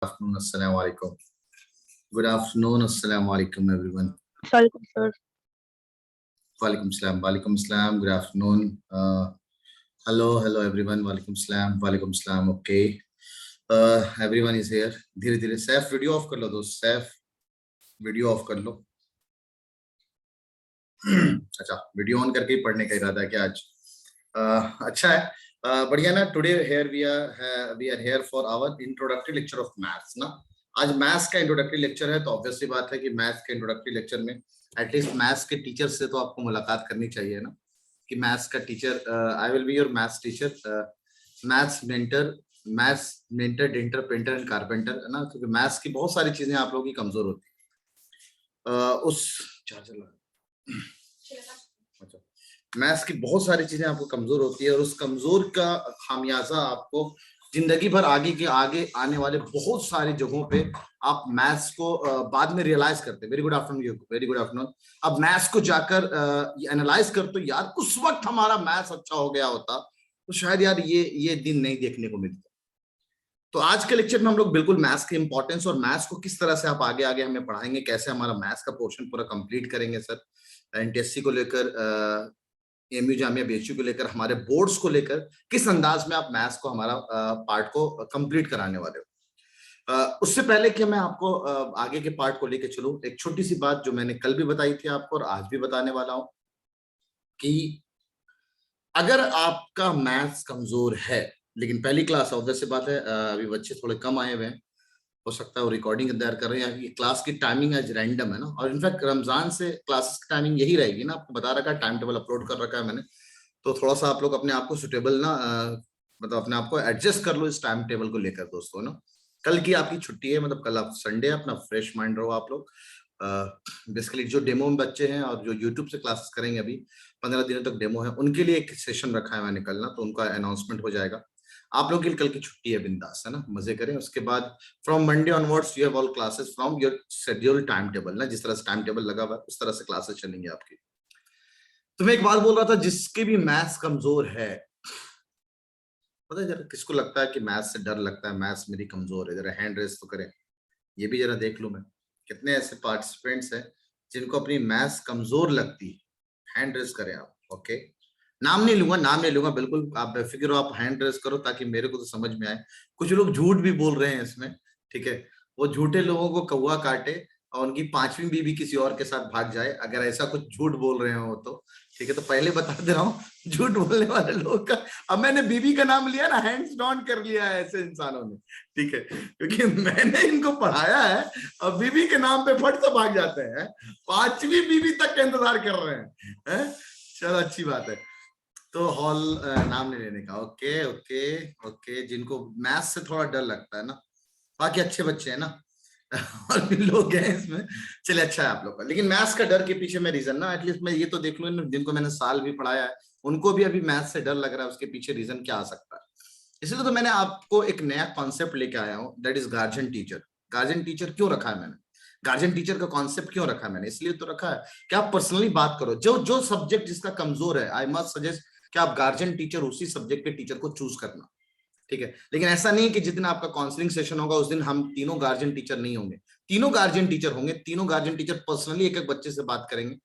Afternoon, assalamu alaikum. Good afternoon, assalamu alaikum, everyone. Walaikum sir. Walaikum salam, good afternoon. Hello everyone, walaikum salam, okay. Everyone is here. धीरे धीरे Saif video of कर लो दोस्त, Saif video of कर लो. अच्छा, video on करके ही पढ़ने का इरादा है क्या आज? अच्छा है, बढ़िया ना. Today here we are here for our introductory lecture of maths ना. आज मैथ्स का इंट्रोडक्टरी लेक्चर है, तो ऑब्वियसली बात है कि मैथ्स के इंट्रोडक्टरी लेक्चर में एटलीस्ट मैथ्स के टीचर से तो आपको मुलाकात करनी चाहिए ना, कि मैथ्स का teacher. I will be your maths teacher, maths mentor denter painter and carpenter है ना, क्योंकि मैथ्स की बहुत सारी चीजें आप लोगों की कमजोर होती है. उस चार्जर अच्छा, मैथ्स की बहुत सारी चीजें आपको कमजोर होती है, और उस कमजोर का खामियाजा आपको जिंदगी भर आगे आने वाले बहुत सारी जगहों पे आप मैथ्स को बाद में रियलाइज करते हैं. Very good afternoon, very good afternoon. अब मैथ्स को जाकर एनालाइज करते हो, यार उस वक्त हमारा मैथ्स अच्छा हो गया होता तो शायद यार ये दिन नहीं देखने को मिलता. तो आज के लेक्चर में हम लोग बिल्कुल मैथ्स की इंपॉर्टेंस और मैथ्स को किस तरह से आप आगे हमें पढ़ाएंगे, कैसे हमारा मैथ्स का पोर्शन पूरा कंप्लीट करेंगे सर, एनटीएससी को लेकर, एमयू जामिया बीएचयू को लेकर, हमारे बोर्ड्स को लेकर किस अंदाज में आप मैथ्स को हमारा पार्ट को कंप्लीट कराने वाले हो. उससे पहले कि मैं आपको आगे के पार्ट को लेकर चलूं, एक छोटी सी बात जो मैंने कल भी बताई थी आपको और आज भी बताने वाला हूं, कि अगर आपका मैथ्स कमजोर है, लेकिन पहली क्लास ऑब्वियस से बात है, अभी बच्चे थोड़े कम आए हुए हैं, हो सकता है वो रिकॉर्डिंग तैयार कर रहे हैं, कि क्लास की टाइमिंग आज रैंडम है ना, और इनफैक्ट रमजान से क्लासेस की टाइमिंग यही रहेगी ना, आपको बता रखा है, टाइम टेबल अपलोड कर रखा है मैंने. तो थोड़ा सा आप लोग अपने आप को सुटेबल ना, मतलब अपने आप को एडजस्ट कर लो इस टाइम टेबल को लेकर दोस्तों ना. कल की आपकी छुट्टी है, मतलब कल आप संडे है, अपना फ्रेश माइंड रहो आप लोग. बेसिकली जो डेमो में बच्चे हैं और जो यूट्यूब से क्लासेस करेंगे, अभी 15 दिनों तक डेमो है, उनके लिए एक सेशन रखा है मैंने कल ना, तो उनका अनाउंसमेंट हो जाएगा. आप लोगों की कल की छुट्टी है, बिंदास है ना, मजे करें. उसके बाद from Monday onwards you have all classes from your schedule time table ना, जिस तरह से टाइम टेबल लगा हुआ है उस तरह से क्लासेस चलेंगे आपकी. तो मैं एक बात बोल रहा था, जिसके भी मैथ्स कमजोर है, पता है जरा किसको लगता है कि मैथ्स से डर लगता है, मैथ्स मेरी कमजोर है, जरा हैंड रेस तो करें, ये भी जरा देख लूं मैं, कितने ऐसे पार्टिसिपेंट्स हैं जिनको अपनी मैथ्स कमजोर लगती है. हैंड रेस करें आप. ओके, नाम नहीं लूंगा, बिल्कुल आप बेफिक्र हो, आप हैंड रेस करो ताकि मेरे को तो समझ में आए. कुछ लोग झूठ भी बोल रहे हैं इसमें, ठीक है, वो झूठे लोगों को कौवा काटे और उनकी पांचवी बीवी किसी और के साथ भाग जाए, अगर ऐसा कुछ झूठ बोल रहे हो तो ठीक है. तो पहले बता दे रहा हूँ, झूठ बोलने वाले लोग का, अब मैंने बीवी का नाम लिया ना, हैंड्स डाउन कर लिया है ऐसे इंसानों ने, ठीक है, क्योंकि मैंने इनको पढ़ाया है, और बीवी के नाम पे फट से भाग जाते हैं, पांचवी बीवी तक का इंतजार कर रहे हैं. चलो अच्छी बात है. तो हॉल नाम नहीं लेने का. ओके ओके ओके, जिनको मैथ्स से थोड़ा डर लगता है ना, बाकी अच्छे बच्चे हैं ना, और भी लोग हैं इसमें, चले अच्छा है आप लोग का. लेकिन मैथ्स का डर के पीछे मैं रीजन ना, एटलीस्ट मैं ये तो देख लूं, जिनको मैंने साल भी पढ़ाया है उनको भी अभी मैथ्स से डर लग रहा है, उसके पीछे रीजन क्या आ सकता है. इसलिए तो मैंने आपको एक नया कॉन्सेप्ट लेके आया हूँ, that is guardian teacher. Guardian teacher क्यों रखा है मैंने, गार्जियन टीचर का कॉन्सेप्ट क्यों रखा है मैंने, इसलिए तो रखा है कि आप पर्सनली बात करो, जो सब्जेक्ट जिसका कमजोर है, आई मस्ट सजेस्ट कि आप गार्जियन टीचर, उसी सब्जेक्ट के टीचर को चूज करना, ठीक है. लेकिन ऐसा नहीं है कि जितना आपका काउंसलिंग सेशन होगा उस दिन हम तीनों गार्जियन टीचर नहीं होंगे, तीनों गार्जियन टीचर होंगे. तीनों गार्जियन टीचर पर्सनली एक एक बच्चे से बात करेंगे,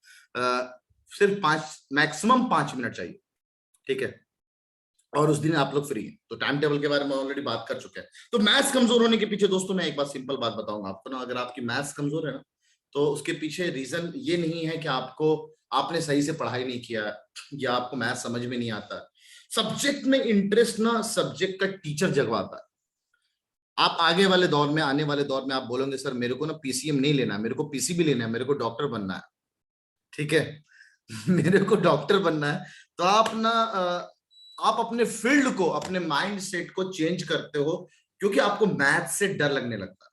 सिर्फ 5 मैक्सिमम 5 मिनट चाहिए, ठीक है, और उस दिन आप लोग फ्री हैं. तो टाइम टेबल के बारे में ऑलरेडी बात कर चुके हैं. तो मैथ्स कमजोर होने के पीछे दोस्तों मैं एक बात सिंपल बात बताऊंगा आपको ना, अगर आपकी मैथ्स कमजोर है ना, तो उसके पीछे रीजन ये नहीं है कि आपने सही से पढ़ाई नहीं किया या आपको मैथ्स समझ में नहीं आता. सब्जेक्ट में इंटरेस्ट ना सब्जेक्ट का टीचर जगवाता है. आप आने वाले दौर में आप बोलोगे सर मेरे को ना पीसीएम नहीं लेना, मेरे को पीसीबी लेना है, मेरे को डॉक्टर बनना है, ठीक है, मेरे को डॉक्टर बनना है, तो आप अपने फील्ड को, अपने माइंड सेट को चेंज करते हो, क्योंकि आपको मैथ्स से डर लगने लगता है.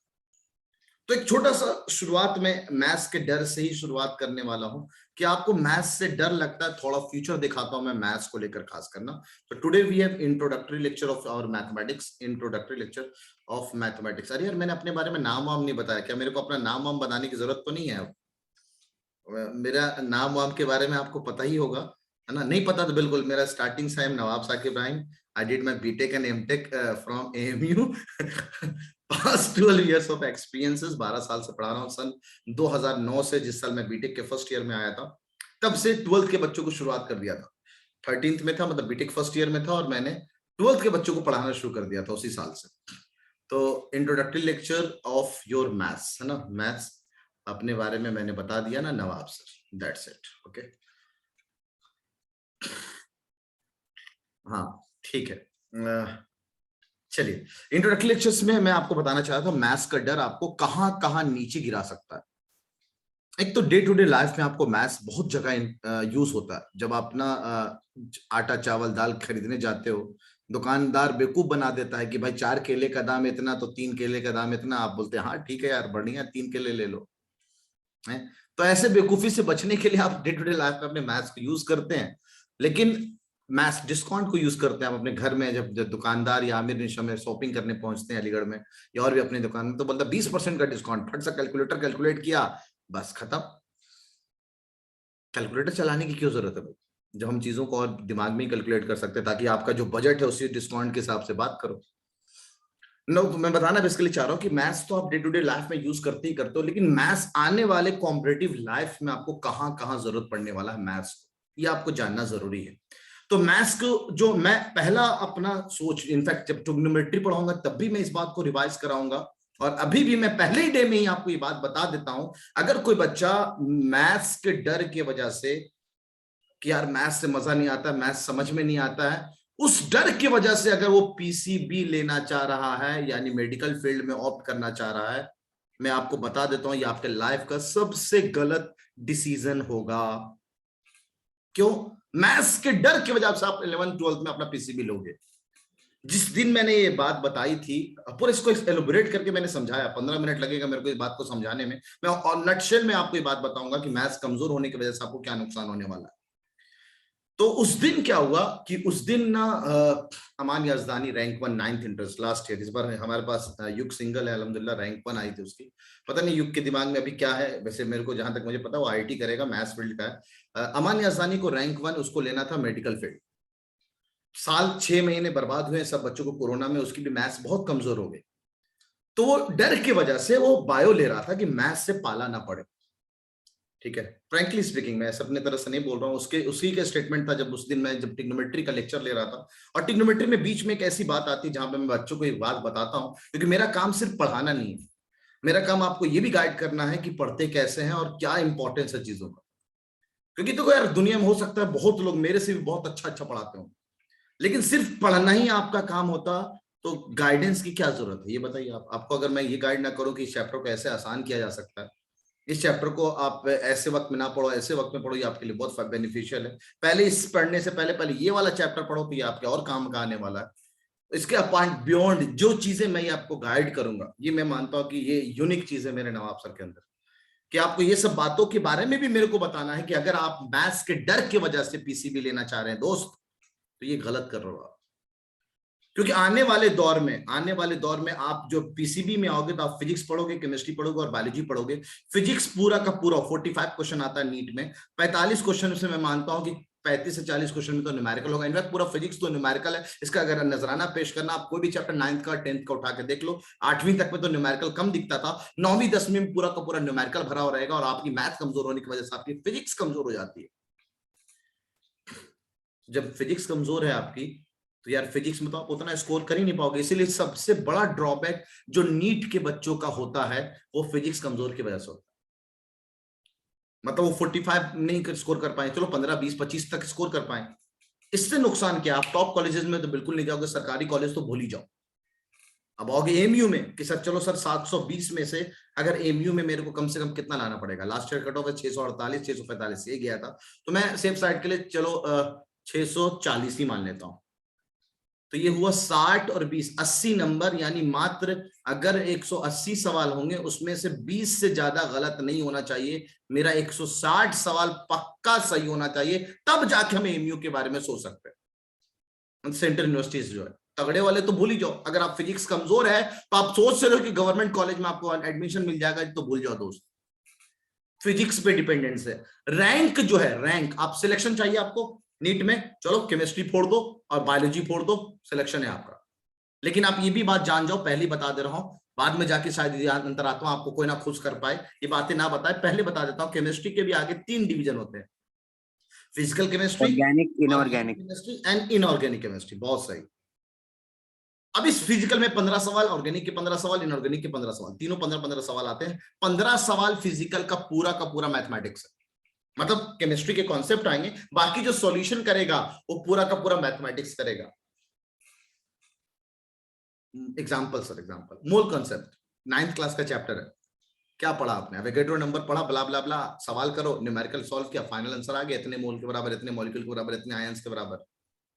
तो एक छोटा सा शुरुआत में मैथ्स के डर से ही शुरुआत करने वाला हूं, कि आपको मैथ्स से डर लगता है, थोड़ा फ्यूचर दिखाता हूं मैं मैथ्स को लेकर खास करना. तो today we have introductory lecture of our mathematics, introductory lecture of mathematics. अरे यार मैंने अपने बारे में नाम वाम नहीं बताया क्या, मेरे को अपना नाम वाम बताने की जरूरत तो नहीं है. मेरा नाम वाम के बारे में आपको पता ही होगा, है ना. नहीं पता तो बिल्कुल, मेरा स्टार्टिंग से Nawab Saqib Ibrahim, I did my BTech and MTech from AMU. Past 12 years of experiences, 12 साल से पढ़ा रहा हूँ। सन 2009 से, जिस साल मैं बीटेक के फर्स्ट ईयर में आया था, तब से 12th के बच्चों को शुरुआत कर दिया था। 13th में था, मतलब बीटेक फर्स्ट ईयर में था, और मैंने 12th के बच्चों को पढ़ाना शुरू कर दिया था उसी साल से। तो introductory lecture of your maths, है ना, मैथ्स अपने बारे में मैंने बता दिया ना नवाब सर, दैट्स इट। ओके, हाँ ठीक है। चलिए, इंट्रोडक्टरी लेक्चर्स में मैं आपको बताना चाहता था मैथ्स का डर आपको कहां कहां नीचे गिरा सकता है। एक तो डे टू डे लाइफ में आपको मैथ्स बहुत जगह यूज होता है। जब आप ना आटा चावल दाल खरीदने जाते हो, दुकानदार बेवकूफ बना देता है कि भाई 4 केले का दाम इतना, तो 3 केले का दाम इतना। आप बोलते हैं हाँ ठीक है यार, बढ़िया, 3 केले ले लो, है। तो ऐसे बेवकूफी से बचने के लिए आप डे टू डे लाइफ में अपने मैथ्स को यूज करते हैं। लेकिन मैथ्स डिस्काउंट को यूज करते हैं आप अपने घर में। जब दुकानदार या आमिर निशा में शॉपिंग करने पहुंचते हैं अलीगढ़ में या और भी अपनी दुकान में, तो बोलता 20% का डिस्काउंट, फट सा कैलकुलेटर कैलकुलेट किया, बस खत्म। कैलकुलेटर चलाने की क्यों जरूरत है भाई, जब हम चीजों को और दिमाग में ही कैलकुलेट कर सकते हैं, ताकि आपका जो बजट है उसी डिस्काउंट के हिसाब से बात करो। नो, मैं बताना बेसिकली चाह रहा हूँ कि मैथ्स तो आप डे टू डे लाइफ में यूज करते ही करते हो, लेकिन मैथ्स आने वाले कॉम्पिटेटिव लाइफ में आपको कहां कहां जरूरत पड़ने वाला है मैथ्स को, ये आपको जानना जरूरी है। तो मैथ्स को जो मैं पहला अपना सोच, इनफैक्ट जब ट्रिग्नोमेट्री पढ़ाऊंगा तब भी मैं इस बात को रिवाइज कराऊंगा, और अभी भी मैं पहले ही डे में ही आपको ये बात बता देता हूं। अगर कोई बच्चा मैथ्स के डर की वजह से कि यार मैथ्स से मजा नहीं आता, मैथ्स समझ में नहीं आता है, उस डर की वजह से अगर वो पीसीबी लेना चाह रहा है, यानी मेडिकल फील्ड में ऑप्ट करना चाह रहा है, मैं आपको बता देता हूं ये आपके लाइफ का सबसे गलत डिसीजन होगा। क्यों? मैथ्स के डर की वजह से आप 11th 12th में अपना पीसीबी लोगे। जिस दिन मैंने ये बात बताई थी, पूरे इसको एलोबरेट करके मैंने समझाया, 15 मिनट लगेगा मेरे को इस बात को समझाने में। मैं और नटशेल में आपको ये बात बताऊंगा कि मैथ्स कमजोर होने की वजह से आपको क्या नुकसान होने वाला है। तो उस दिन क्या हुआ कि उस दिन ना Aman Yazdani rank 1 9th interest last year, इस बार हमारे पास युग सिंगल है, अल्हम्दुलिल्लाह रैंक 1 आई थी उसकी। पता नहीं युग के दिमाग में अभी क्या है, वैसे मेरे को जहां तक मुझे पता वो आईटी करेगा, मैथ्स फील्ड का है। अमान याजदानी को रैंक 1 उसको लेना था मेडिकल फील्ड। साल 6 महीने बर्बाद हुए सब बच्चों को कोरोना में, उसकी भी मैथ्स बहुत कमजोर हो गई। तो वो डर की वजह से वो बायो ले रहा था कि मैथ्स से पाला ना पड़े। ठीक है, फ्रैंकली स्पीकिंग मैं अपने तरह से नहीं बोल रहा हूँ, उसके उसी का स्टेटमेंट था जब उस दिन मैं जब टिग्नोमेट्री का लेक्चर ले रहा था। और टिग्नोमेट्री में बीच में एक ऐसी बात आती है जहां पे मैं बच्चों को एक बात बताता हूँ, क्योंकि मेरा काम सिर्फ पढ़ाना नहीं है, मेरा काम आपको ये भी गाइड करना है कि पढ़ते कैसे हैं और क्या इंपॉर्टेंस है चीजों का। क्योंकि देखो यार, दुनिया में हो सकता है बहुत लोग मेरे से भी बहुत अच्छा अच्छा पढ़ाते हो, लेकिन सिर्फ पढ़ना ही आपका काम होता तो गाइडेंस की क्या जरूरत है, ये बताइए आप। आपको अगर मैं ये गाइड ना करूं कि इस चैप्टर को ऐसे आसान किया जा सकता है, इस चैप्टर को आप ऐसे वक्त में ना पढ़ो, ऐसे वक्त में पढ़ो, ये आपके लिए बहुत बेनिफिशियल है। पहले इस पढ़ने से पहले पहले ये वाला चैप्टर पढ़ो, तो ये आपके और काम का आने वाला है। इसके अपॉइंट बियॉन्ड जो चीजें मैं आपको गाइड करूंगा, ये मैं मानता हूं कि ये यूनिक चीज है मेरे नवाब सर के अंदर, कि आपको ये सब बातों के बारे में भी मेरे को बताना है कि अगर आप मैथ्स के डर की वजह से पीसीबी लेना चाह रहे हैं दोस्त, तो ये गलत कर रहे हो आप। क्योंकि आने वाले दौर में आप जो पीसीबी में आओगे तो आप फिजिक्स पढ़ोगे, केमिस्ट्री पढ़ोगे और बायोलॉजी पढ़ोगे। फिजिक्स पूरा का पूरा 45 क्वेश्चन आता है नीट में, 45 क्वेश्चन से मैं मानता हूं कि 35 से 40 क्वेश्चन में तो न्यूमेरिकल होगा। इनफैक्ट पूरा फिजिक्स तो न्यूमेरिकल है। इसका अगर नजराना पेश करना, आप कोई भी चैप्टर 9th का 10th का उठा के देख लो, 8वीं तक में तो न्यूमेरिकल कम दिखता था, 9वीं 10वीं में पूरा का पूरा न्यूमेरिकल भरा हो रहेगा, और आपकी मैथ कमजोर होने की वजह से आपकी फिजिक्स कमजोर हो जाती है। जब फिजिक्स कमजोर है आपकी, तो यार फिजिक्स में तो आप उतना स्कोर कर ही नहीं पाओगे। इसीलिए सबसे बड़ा ड्रॉबैक जो नीट के बच्चों का होता है, वो फिजिक्स कमजोर की वजह से होता है। मतलब वो 45 नहीं स्कोर कर पाए, चलो 15 20 25 तक स्कोर कर पाए, इससे नुकसान क्या? आप टॉप कॉलेजेस में तो बिल्कुल नहीं जाओगे, सरकारी कॉलेज तो भूल ही जाओ। अब आओगे एमयू में कि सर चलो सर 720 में से अगर एमयू में मेरे को कम से कम कितना लाना पड़ेगा, लास्ट ईयर कट ऑफ है 648 645 ये गया था, तो मैं सेफ साइड के लिए चलो 640 ही मान लेता हूं। तो ये हुआ 60 और 20 80 नंबर, यानी मात्र अगर 180 सवाल होंगे उसमें से 20 से ज्यादा गलत नहीं होना चाहिए। मेरा 160 सवाल पक्का सही होना चाहिए, तब जाके हम एमयू के बारे में सोच सकते हैं। सेंट्रल यूनिवर्सिटीज जो है, तगड़े वाले तो भूल ही जाओ। अगर आप फिजिक्स कमजोर है तो आप सोच रहे हो कि गवर्नमेंट कॉलेज में आपको एडमिशन मिल जाएगा, तो भूल जाओ दोस्त, फिजिक्स पे डिपेंडेंस है। रैंक जो है, रैंक आप सिलेक्शन चाहिए आपको नीट में, चलो केमिस्ट्री फोड़ दो और बायोलॉजी फोड़ दो, सिलेक्शन है आपका। लेकिन आप ये भी बात जान जाओ, पहले बता दे रहा हूं, बाद में जाके शायद ये अंतरात्मा आपको कोई ना खुश कर पाए, ये बातें ना बताए, पहले बता देता हूँ केमिस्ट्री के भी आगे 3 डिवीजन होते हैं, physical chemistry, organic, organic inorganic chemistry and inorganic chemistry. बहुत सही। अब इस फिजिकल में 15 सवाल, ऑर्गेनिक के 15 सवाल, इनऑर्गेनिक के 15 सवाल, तीनों 15-15 सवाल आते हैं। 15 सवाल फिजिकल का पूरा मैथमेटिक्स है, मतलब केमिस्ट्री के कॉन्सेप्ट आएंगे, बाकी जो सॉल्यूशन करेगा वो पूरा का पूरा मैथमेटिक्स करेगा। Example sir, example mole concept 9th class का चैप्टर है, क्या पढ़ा आपने? एवोगैड्रो नंबर पढ़ा, ब्ला ब्ला ब्ला, सवाल करो, न्यूमेरिकल सॉल्व किया, फाइनल आंसर आ गया, इतने मोल के बराबर, इतने मॉलिक्यूल के बराबर, इतने आयंस के बराबर।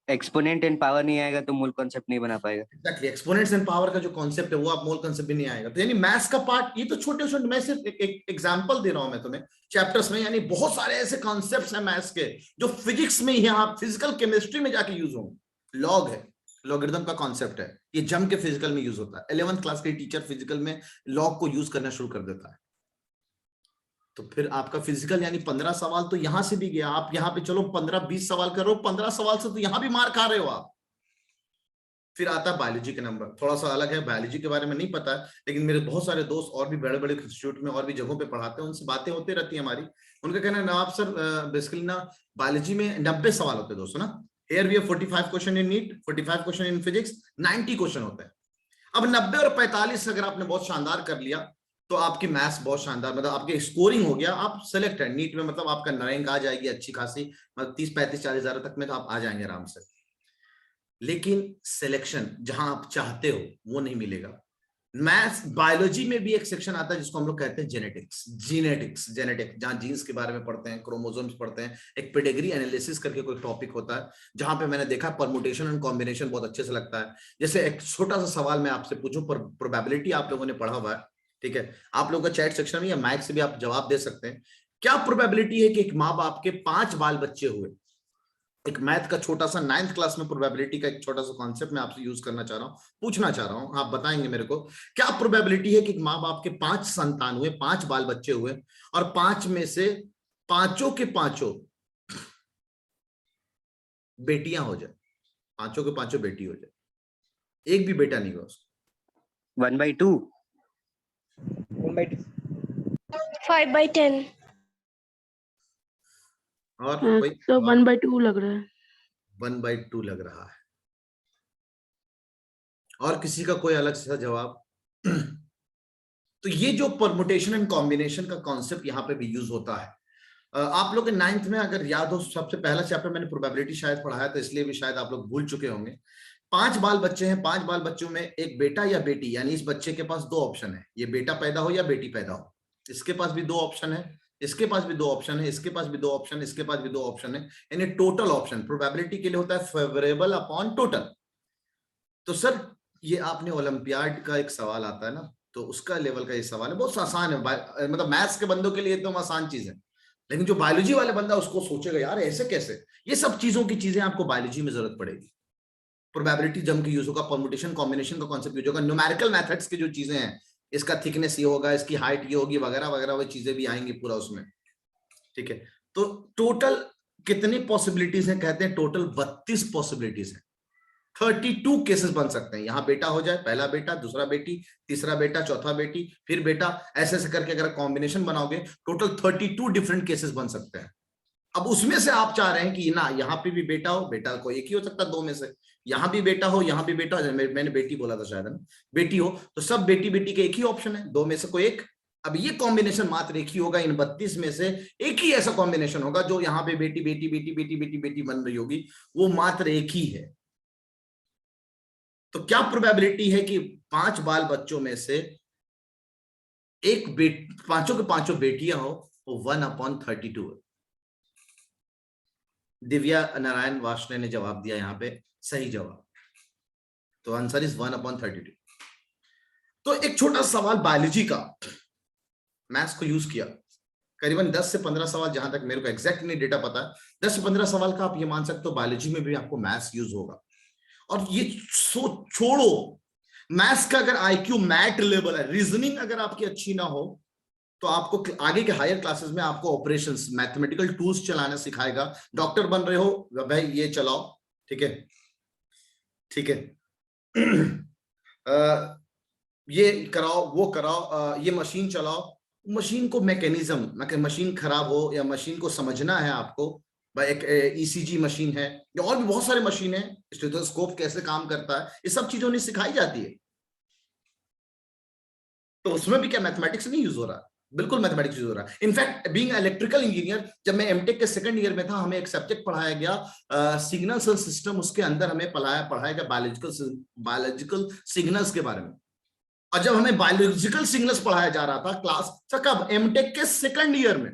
एक्सपोनेंट एंड पावर नहीं आएगा तो मूल कॉन्सेप्ट नहीं बना पाएगा। एग्जैक्टली, एक्सपोनेंट्स एंड पावर का जो कॉन्सेप्ट है वो आप मोल कॉन्सेप्ट भी नहीं आएगा। तो यानी मैथ्स का पार्ट, ये तो छोटे छोटे, मैं सिर्फ एक एग्जांपल दे रहा हूं मैं तुम्हें चैप्टर्स में, यानी बहुत सारे ऐसे कॉन्सेप्ट्स हैं मैथ्स के जो फिजिक्स में यहाँ फिजिकल केमिस्ट्री में जाके यूज होंगे। लॉग है, लॉगरिथम का कॉन्सेप्ट है, ये जम के फिजिकल में यूज होता है। 11th क्लास के टीचर फिजिकल में लॉग को यूज करना शुरू कर देता है। तो फिर आपका फिजिकल यानी 15 सवाल तो यहां से भी गया, आप यहां पे चलो 15-20 सवाल करो, 15 सवाल से तो यहां भी मार खा रहे हो आप। फिर आता है बायोलॉजी के नंबर, थोड़ा सा अलग है, बायोलॉजी के बारे में नहीं पता है, लेकिन मेरे बहुत सारे दोस्त और भी बड़े बड़े इंस्टीट्यूट में और भी जगहों पे पढ़ाते हैं, उनसे बातें होती रहती है हमारी। उनका कहना है नवाब सर बेसिकली ना बायोलॉजी में 90 सवाल होते हैं दोस्तों ना। Here we have 45 question in NEET, 45 question in physics, 90 question होते हैं। अब 90 और 45 अगर आपने बहुत शानदार कर लिया तो आपकी मैथ्स बहुत शानदार, मतलब आपके स्कोरिंग हो गया, आप सेलेक्ट है नीट में, मतलब आपका रैंक आ जाएगी अच्छी खासी, मतलब 30-35-40 हजार तक में तो आप आ जाएंगे आराम से। लेकिन सिलेक्शन जहां आप चाहते हो वो नहीं मिलेगा। मैथ्स बायोलॉजी में भी एक सेक्शन आता है जिसको हम लोग कहते हैं जेनेटिक्स, जेनेटिक्स जहां जीन्स के बारे में पढ़ते हैं, क्रोमोसोम्स पढ़ते हैं, एक पेडिग्री एनालिसिस करके कोई टॉपिक होता है, जहां पे मैंने देखा परमुटेशन एंड कॉम्बिनेशन बहुत अच्छे से लगता है। जैसे एक छोटा सा सवाल मैं आपसे पूछूं, प्रोबेबिलिटी आप लोगों ने पढ़ा हुआ है, ठीक है, आप लोगों का चैट सेक्शन में या माइक से भी आप जवाब दे सकते हैं। क्या प्रोबेबिलिटी है कि एक माँ बाप के 5 बाल बच्चे हुए? एक मैथ का छोटा सा 9th क्लास में प्रोबेबिलिटी का एक छोटा सा कॉन्सेप्ट मैं आपसे यूज करना चाह रहा हूं, पूछना चाह रहा हूं, आप बताएंगे मेरे को। क्या प्रोबेबिलिटी है कि माँ बाप के 5 संतान हुए, 5 बाल बच्चे हुए, और 5 में से पांचों के पांचों बेटियां हो जाए, पांचों के पांचों बेटी हो जाए, एक भी बेटा नहीं हुआ उसको? 1/2, 1/2, 5/10। और कोई तो 1/2 लग रहा है। 1/2 लग रहा है। और किसी का कोई अलग सा जवाब? तो ये जो परमुटेशन एंड कॉम्बिनेशन का कॉन्सेप्ट यहाँ पे भी यूज होता है। आप लोग के 9th में अगर याद हो, सबसे पहला चैप्टर मैंने प्रोबेबिलिटी शायद पढ़ाया था, इसलिए भी शायद आप लोग भूल चुके होंगे। 5 बाल बच्चे हैं, 5 बाल बच्चों में एक बेटा या बेटी, यानी इस बच्चे के पास 2 ऑप्शन है, ये बेटा पैदा हो या बेटी पैदा हो। इसके पास भी 2 ऑप्शन है, इसके पास भी 2 ऑप्शन है, इसके पास भी 2 ऑप्शन, इसके पास भी 2 ऑप्शन है, यानी टोटल ऑप्शन प्रोबेबिलिटी के लिए होता है फेवरेबल अपॉन टोटल। तो सर ये आपने ओलंपियाड का एक सवाल आता है ना, तो उसका लेवल का ये सवाल है, बहुत आसान है, मतलब मैथ्स के बंदों के लिए एकदम आसान चीज है, लेकिन जो बायोलॉजी वाले बंदा उसको सोचेगा यार ऐसे कैसे। ये सब चीजों की चीजें आपको बायोलॉजी में जरूरत पड़ेगी। प्रोबेबिलिटी जम के यूज होगा, परमुटेशन कॉम्बिनेशन का कॉन्सेप्ट यूज होगा, न्यूमेरिकल मेथड्स की जो चीजें हैं, इसका थिकनेस ये होगा, इसकी हाइट ये होगी, वगैरह वगैरह, वो चीजें भी आएंगी पूरा उसमें, ठीक है। तो टोटल कितनी पॉसिबिलिटीज हैं? कहते हैं टोटल 32 पॉसिबिलिटीज है, 32 केसेस बन सकते हैं। यहां बेटा हो जाए, पहला बेटा, दूसरा बेटी, तीसरा बेटा, चौथा बेटी, फिर बेटा, ऐसे ऐसे करके अगर कॉम्बिनेशन बनाओगे टोटल 32 डिफरेंट केसेस बन सकते हैं। अब उसमें से आप चाह रहे हैं कि ना यहाँ पे भी बेटा हो, बेटा को एक ही हो सकता है 2 में से, यहां भी बेटा हो, यहां भी बेटा हो, मैंने बेटी बोला था शायद ना, बेटी हो, तो सब बेटी बेटी के एक ही ऑप्शन है, 2 में से कोई एक। अब ये कॉम्बिनेशन मात्र एक ही होगा, इन 32 में से एक ही ऐसा कॉम्बिनेशन होगा जो यहाँ पे बेटी बेटी बेटी बेटी बेटी बेटी बन रही होगी, वो मात्र एक ही है। तो क्या प्रोबेबिलिटी है कि 5 बाल बच्चों में से एक पांचों के पांचों बेटियां हो, वो 1/32 है। दिव्या नारायण वाशने ने जवाब दिया यहाँ पे सही जवाब, तो आंसर इज 1/32। तो एक छोटा सवाल बायोलॉजी का मैथ्स को यूज किया, करीबन 10 से 15 सवाल, जहां तक मेरे को एग्जैक्ट नहीं डेटा पता है, 10 से 15 सवाल का आप ये मान सकते हो बायोलॉजी में भी आपको मैथ्स यूज होगा। और ये छोड़ो मैथ्स का, अगर आईक्यू मैट लेवल है, रीजनिंग अगर आपकी अच्छी ना हो, तो आपको आगे के हायर क्लासेस में आपको ऑपरेशंस, मैथमेटिकल टूल्स चलाना सिखाएगा। डॉक्टर बन रहे हो भाई, ये चलाओ, ठीक है, ठीक है। ये कराओ, वो कराओ, ये मशीन चलाओ। मशीन को मैकेनिज्म, मशीन खराब हो या मशीन को समझना है आपको, भाई एक ईसीजी मशीन है या और भी बहुत सारे मशीन है, स्टेथोस्कोप कैसे काम करता है, ये सब चीजों ने सिखाई जाती है। तो उसमें भी क्या मैथमेटिक्स नहीं यूज हो रहा? बिल्कुल मैथमेटिक्स यूज हो रहा है। इनफैक्ट बीइंग इलेक्ट्रिकल इंजीनियर, जब मैं एमटेक के सेकंड ईयर में था, हमें एक सब्जेक्ट पढ़ाया गया सिग्नल सेल सिस्टम, उसके अंदर हमें पढ़ाया गया बायोलॉजिकल सिग्नल्स के बारे में। और जब हमें बायोलॉजिकल सिग्नल्स पढ़ाया जा रहा था क्लास कब, एमटेक के सेकंड ईयर में,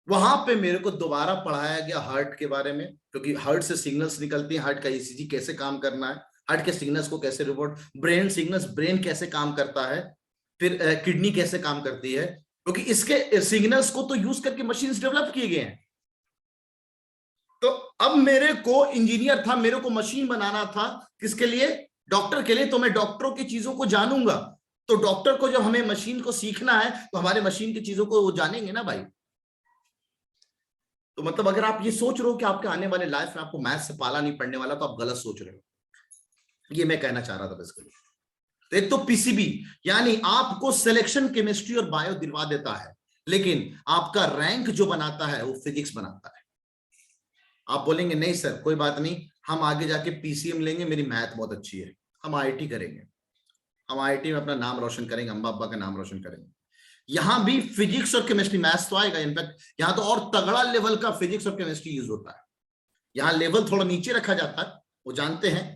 वहां पे मेरे को दोबारा पढ़ाया गया हार्ट के बारे में, क्योंकि हार्ट से सिग्नल्स निकलती हैं, हार्ट का ईसीजी कैसे काम करना है, हार्ट के सिग्नल्स को कैसे रिपोर्ट, ब्रेन सिग्नल्स, ब्रेन कैसे काम करता है, फिर किडनी कैसे काम करती है, क्योंकि इसके सिग्नल्स को तो यूज करके मशीन्स डेवलप किए गए हैं। तो अब मेरे को इंजीनियर था, मेरे को मशीन बनाना था, किसके लिए? डॉक्टर के लिए। तो मैं डॉक्टरों की चीजों को जानूंगा। तो डॉक्टर को जब हमें मशीन को सीखना है, तो हमारे मशीन की चीजों को वो जानेंगे ना भाई। तो मतलब अगर आप ये सोच रहे हो कि आपके आने वाले लाइफ में आपको मैथ से पाला नहीं पड़ने वाला, तो आप गलत सोच रहे हो। ये मैं कहना चाह रहा था बेसिकली। तो एक तो पीसीबी, यानी आपको सिलेक्शन केमिस्ट्री और बायो दिलवा देता है, लेकिन आपका रैंक जो बनाता है वो फिजिक्स बनाता है। आप बोलेंगे नहीं सर कोई बात नहीं, हम आगे जाके पीसीएम लेंगे, मेरी मैथ बहुत अच्छी है, हम आईआईटी करेंगे, हम आईआईटी में अपना नाम रोशन करेंगे, अम्मा अब्बा का नाम रोशन करेंगे। यहां भी फिजिक्स और केमिस्ट्री, मैथ्स तो आएगा, इनफैक्ट यहां तो और तगड़ा लेवल का फिजिक्स और केमिस्ट्री यूज होता है। यहां लेवल थोड़ा नीचे रखा जाता है, वो जानते हैं,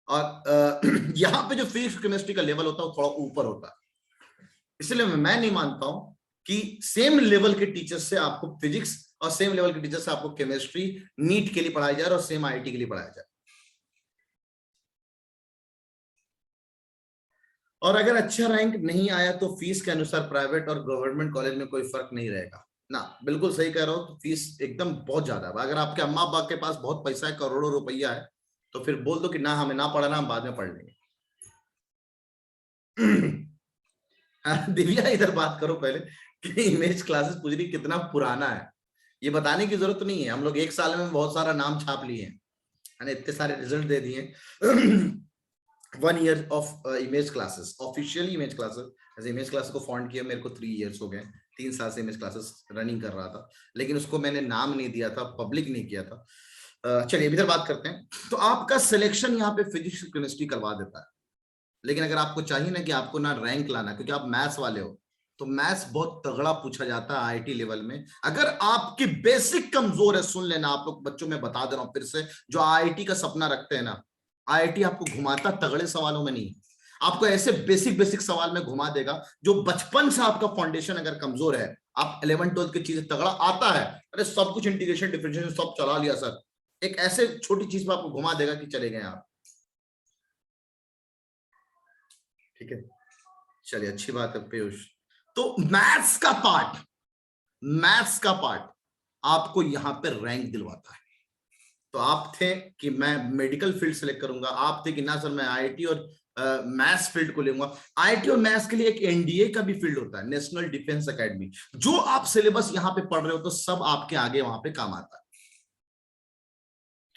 और यहां पे जो फिजिक्स केमिस्ट्री का लेवल होता है वो थोड़ा ऊपर होता है। इसलिए मैं नहीं मानता हूं कि सेम लेवल के टीचर से आपको फिजिक्स और सेम लेवल के टीचर से आपको केमिस्ट्री नीट के लिए पढ़ाई जाए और सेम आईआईटी के लिए पढ़ाया जाए। और अगर अच्छा रैंक नहीं आया तो फीस के अनुसार प्राइवेट और गवर्नमेंट कॉलेज में कोई फर्क नहीं रहेगा ना। बिल्कुल सही कह रहा हूं, फीस एकदम बहुत ज्यादा है। अगर आपके अम्मा अब्बा के पास बहुत पैसा है, करोड़ों रुपया है, तो फिर बोल दो कि ना हमें ना पढ़ना, हम बाद में पढ़ लेंगे। दिव्या इधर बात करो पहले कि इमेज क्लासेस पूछ रही कितना पुराना है। ये बताने की जरूरत नहीं है, हम लोग एक साल में बहुत सारा नाम छाप लिए हैं, इतने सारे रिजल्ट दे दिए। 1 year of image classes, official image classes. ऐसे इमेज क्लासेस को फॉन्ड किया मेरे को 3 इयर्स हो गए, 3 साल से इमेज क्लासेस रनिंग कर रहा था, लेकिन उसको मैंने नाम नहीं दिया था, पब्लिक नहीं किया था। चलिए इधर बात करते हैं। तो आपका सिलेक्शन यहाँ पे फिजिक्स केमिस्ट्री करवा देता है, लेकिन अगर आपको चाहिए ना कि आपको ना रैंक लाना, क्योंकि आप मैथ्स वाले हो, तो मैथ्स बहुत तगड़ा पूछा जाता है आईआईटी लेवल में। अगर आपकी बेसिक कमजोर है, सुन लेना आप लोग बच्चों, में बता दे रहा हूं फिर से, जो आईआईटी का सपना रखते हैं ना, आईआईटी आपको घुमाता तगड़े सवालों में नहीं, आपको ऐसे बेसिक बेसिक सवाल में घुमा देगा जो बचपन से आपका फाउंडेशन अगर कमजोर है, आप 11 12 की चीजें तगड़ा आता है, अरे सब कुछ इंटीग्रेशन डिफरेंशिएशन सब चला लिया सर, एक ऐसे छोटी चीज में आपको घुमा देगा कि चले गए आप। ठीक है, चलिए अच्छी बात है पीयूष। तो मैथ्स का पार्ट आपको यहां पे रैंक दिलवाता है। तो आप थे कि मैं मेडिकल फील्ड सेलेक्ट करूंगा, आप थे कि ना सर मैं आईआईटी और मैथ्स फील्ड को लूंगा। आईआईटी और मैथ्स के लिए एक एनडीए का भी फील्ड होता है, नेशनल डिफेंस एकेडमी। जो आप सिलेबस यहां पे पढ़ रहे हो तो सब आपके आगे वहां पे काम आता है।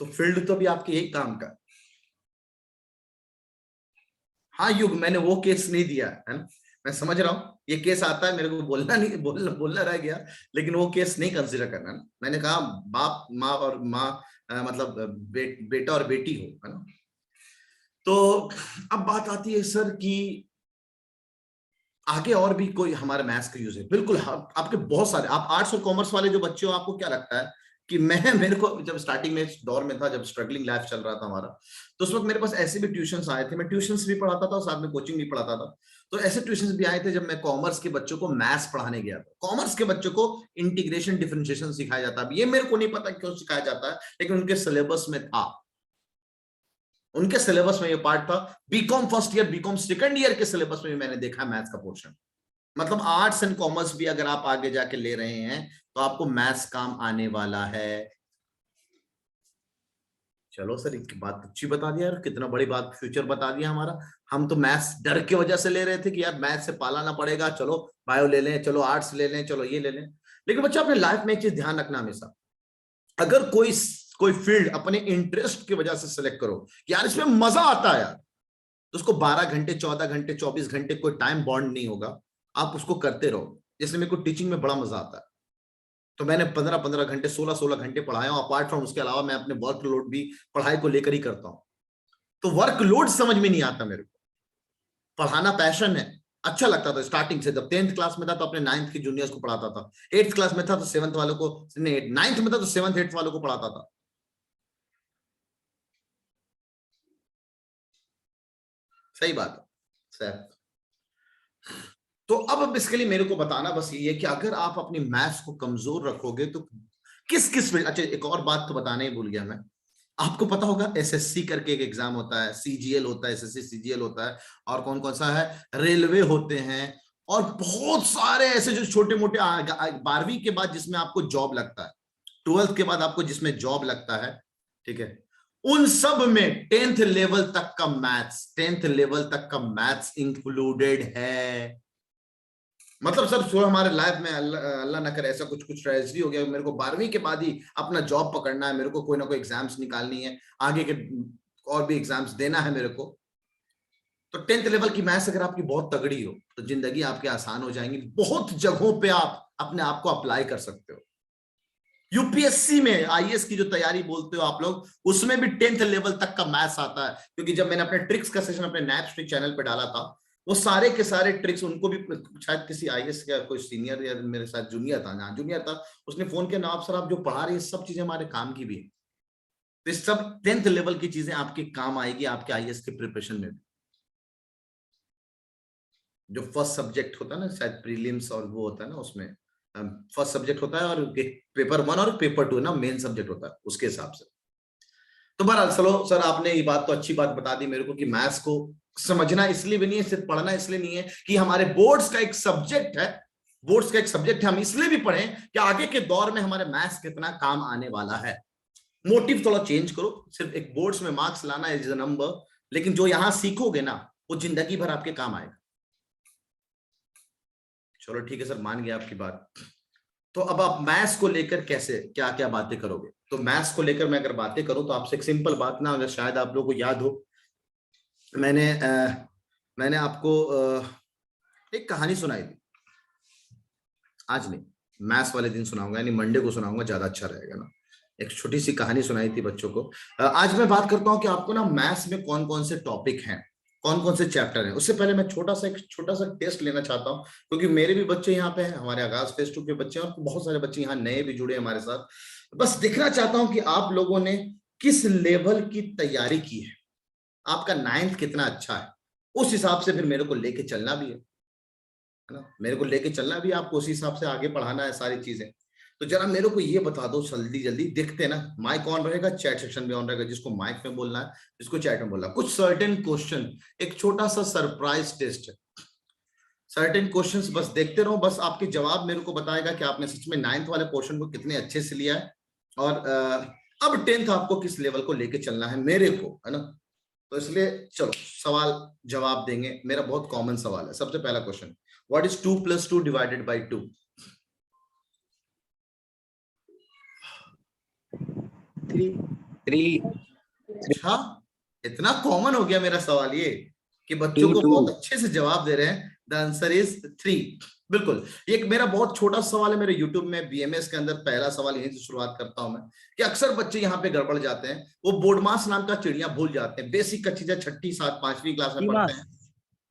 तो फील्ड तो भी आपके यही काम का। हाँ युग, मैंने वो केस नहीं दिया है ना, मैं समझ रहा हूं ये केस आता है, मेरे को बोलना नहीं, बोलना रह गया, लेकिन वो केस नहीं कंसीडर करना ना। मैंने कहा बाप माँ और माँ मतलब बेटा और बेटी हो, है ना। तो अब बात आती है सर कि आगे और भी कोई हमारे मैथ्स का यूज है? बिल्कुल, आपके बहुत सारे, आप आर्ट्स और कॉमर्स वाले जो बच्चे हो, आपको क्या लगता है कि मेरे को जब स्टार्टिंग में दौर में था, जब स्ट्रगलिंग लाइफ चल रहा था हमारा, तो उस वक्त मेरे पास ऐसे भी ट्यूशंस आए थे, मैं ट्यूशंस भी पढ़ाता था और साथ में कोचिंग भी पढ़ाता था। तो ऐसे ट्यूशंस भी आए थे जब मैं कॉमर्स के बच्चों को मैथ्स पढ़ाने गया था। कॉमर्स के बच्चों को इंटीग्रेशन डिफरेंशिएशन सिखाया जाता है, ये मेरे को नहीं पता क्यों सिखाया जाता है, लेकिन उनके सिलेबस में था, उनके सिलेबस में ये पार्ट था। BCom first year, BCom second year के सिलेबस में भी मैंने देखा मैथ्स का पोर्शन। मतलब आर्ट्स एंड कॉमर्स भी अगर आप आगे जाके ले रहे हैं तो आपको मैथ्स काम आने वाला है। चलो सर, एक बात अच्छी बता दिया यार, कितना बड़ी बात, फ्यूचर बता दिया हमारा। हम तो मैथ्स डर की वजह से ले रहे थे कि यार मैथ्स से पाला ना पड़ेगा, चलो बायो ले लें, चलो आर्ट्स ले लें, चलो ये ले लें। लेकिन बच्चा अपने लाइफ में एक चीज ध्यान रखना हमेशा, अगर कोई फील्ड अपने इंटरेस्ट की वजह से सिलेक्ट करो, यार इसमें मजा आता है यार, तो उसको 12 घंटे, 14 घंटे, 24 घंटे कोई टाइम बॉन्ड नहीं होगा, आप उसको करते रहो। जैसे मेरे को टीचिंग में बड़ा मजा आता है, तो मैंने 15-15 घंटे, 16-16 घंटे पढ़ाया हूं। अपार्ट फ्रॉम उसके अलावा मैं अपने वर्कलोड भी पढ़ाई को लेकर ही करता हूं। तो वर्कलोड समझ में नहीं आता मेरे को, पढ़ाना पैशन है, अच्छा लगता था स्टार्टिंग से। जब 10th क्लास में था तो अपने 9th की जूनियर्स को पढ़ाता था, 8th क्लास में था तो 7th वालों को, नहीं 9th में था तो 7th 8th वालों को पढ़ाता था। सही बात है सर। तो अब बेसिकली मेरे को बताना बस ये है कि अगर आप अपनी मैथ्स को कमजोर रखोगे तो किस किस फील्ड। अच्छा एक और बात तो बताने ही भूल गया मैं, आपको पता होगा एसएससी करके एक एग्जाम होता है, सीजीएल होता है, एसएससी सीजीएल होता है, और कौन कौन सा है, रेलवे होते हैं, और बहुत सारे ऐसे जो छोटे मोटे 12वीं के बाद जिसमें आपको जॉब लगता है, 12th के बाद आपको जिसमें जॉब लगता है, ठीक है, उन सब में 10th लेवल तक का मैथ्स, 10th लेवल तक का मैथ्स इंक्लूडेड है। मतलब सर हमारे लाइफ में अल्लाह ना करे ऐसा कुछ कुछ ट्रेजेडी हो गया, मेरे को 12वीं के बाद ही अपना जॉब पकड़ना है, मेरे को कोई ना कोई एग्जाम्स निकालनी है, आगे के और भी एग्जाम्स देना है मेरे को, तो 10th लेवल की मैथ्स अगर आपकी बहुत तगड़ी हो तो जिंदगी आपकी आसान हो जाएंगी। बहुत जगहों पे आप अपने आप को अप्लाई कर सकते हो। यूपीएससी में आईएएस की जो तैयारी बोलते हो आप लोग, उसमें भी 10th लेवल तक का मैथ्स आता है, क्योंकि जब मैंने अपने ट्रिक्स का सेशन अपने नैप ट्रिक चैनल पे डाला था, वो सारे के सारे ट्रिक्स उनको भी, शायद किसी आईएएस का कोई सीनियर या मेरे साथ जूनियर था, ना जूनियर था, उसने फोन किया, नवाब सर आप जो पढ़ा रहे हैं सब चीजें हमारे काम की भी है। तो इस सब 10th लेवल की चीजें आपके काम आएगी आपके आईएएस के प्रिपरेशन में भी। जो फर्स्ट सब्जेक्ट होता है ना, शायद प्रीलिम्स और वो होता है ना, उसमें फर्स्ट सब्जेक्ट होता है और पेपर 1 और पेपर 2 ना मेन सब्जेक्ट होता है उसके हिसाब से। तो बहरहाल चलो सर, आपने ये बात तो अच्छी बात बता दी मेरे को कि मैथ्स को समझना इसलिए भी नहीं है, सिर्फ पढ़ना इसलिए नहीं है कि हमारे बोर्ड्स का एक सब्जेक्ट है, बोर्ड्स का एक सब्जेक्ट है, हम इसलिए भी पढ़ें कि आगे के दौर में हमारे मैथ्स कितना काम आने वाला है। मोटिव थोड़ा चेंज करो, सिर्फ एक बोर्ड्स में मार्क्स लाना इज अ नंबर, लेकिन जो यहां सीखोगे ना वो जिंदगी भर आपके काम आएगा। चलो ठीक है सर, मान गया आपकी बात। तो अब आप मैथ्स को लेकर कैसे क्या क्या बातें करोगे? तो मैथ्स को लेकर मैं अगर बातें करूं तो आपसे एक सिंपल बात ना, अगर शायद आप लोगों को याद हो, मैंने आपको एक कहानी सुनाई थी। आज नहीं, मैथ्स वाले दिन सुनाऊंगा, यानी मंडे को सुनाऊंगा, ज्यादा अच्छा रहेगा ना। एक छोटी सी कहानी सुनाई थी बच्चों को। आज मैं बात करता हूं कि आपको ना मैथ्स में कौन कौन से टॉपिक हैं, कौन कौन से चैप्टर हैं। उससे पहले मैं एक छोटा सा टेस्ट लेना चाहता हूं, क्योंकि मेरे भी बच्चे यहाँ पे हैं, हमारे आगाज फेस 2 के बच्चे हैं, और बहुत सारे बच्चे यहाँ नए भी जुड़े हमारे साथ। बस देखना चाहता हूं कि आप लोगों ने किस लेवल की तैयारी की है, आपका 9th कितना अच्छा है, उस हिसाब से फिर मेरे को लेके चलना भी है ना, मेरे को लेके चलना भी, आपको उसी हिसाब से आगे पढ़ाना है सारी चीजें। तो जरा मेरे को ये बता दो जल्दी जल्दी, देखते हैं ना, माइक ऑन रहेगा, चैट सेक्शन भी ऑन रहेगा, जिसको माइक में बोलना है, जिसको चैट में बोलना है। कुछ सर्टेन क्वेश्चन, एक छोटा सा सरप्राइज टेस्ट है, सर्टेन क्वेश्चंस बस देखते रहो, बस आपके जवाब मेरे को बताएगा कि आपने सच में 9th वाले पोर्शन को कितने अच्छे से लिया है, और अब 10th आपको किस लेवल को लेके चलना है मेरे को, है ना। तो इसलिए चलो सवाल जवाब देंगे। मेरा बहुत कॉमन सवाल है, सबसे पहला question, what is 2 + 2 divided by 2? 3 अच्छा, इतना कॉमन हो गया मेरा सवाल ये कि बच्चों को 2 बहुत अच्छे से जवाब दे रहे हैं। The answer is 3। बिल्कुल, एक मेरा बहुत छोटा सवाल है, मेरे यूट्यूब में बीएमएस के अंदर पहला सवाल यहीं से शुरुआत करता हूं मैं, कि अक्सर बच्चे यहाँ पे गड़बड़ जाते हैं, वो बोर्डमास नाम का चिड़िया भूल जाते हैं, बेसिक का चीजें 6ठी 7 5वीं क्लास में पढ़ते हैं।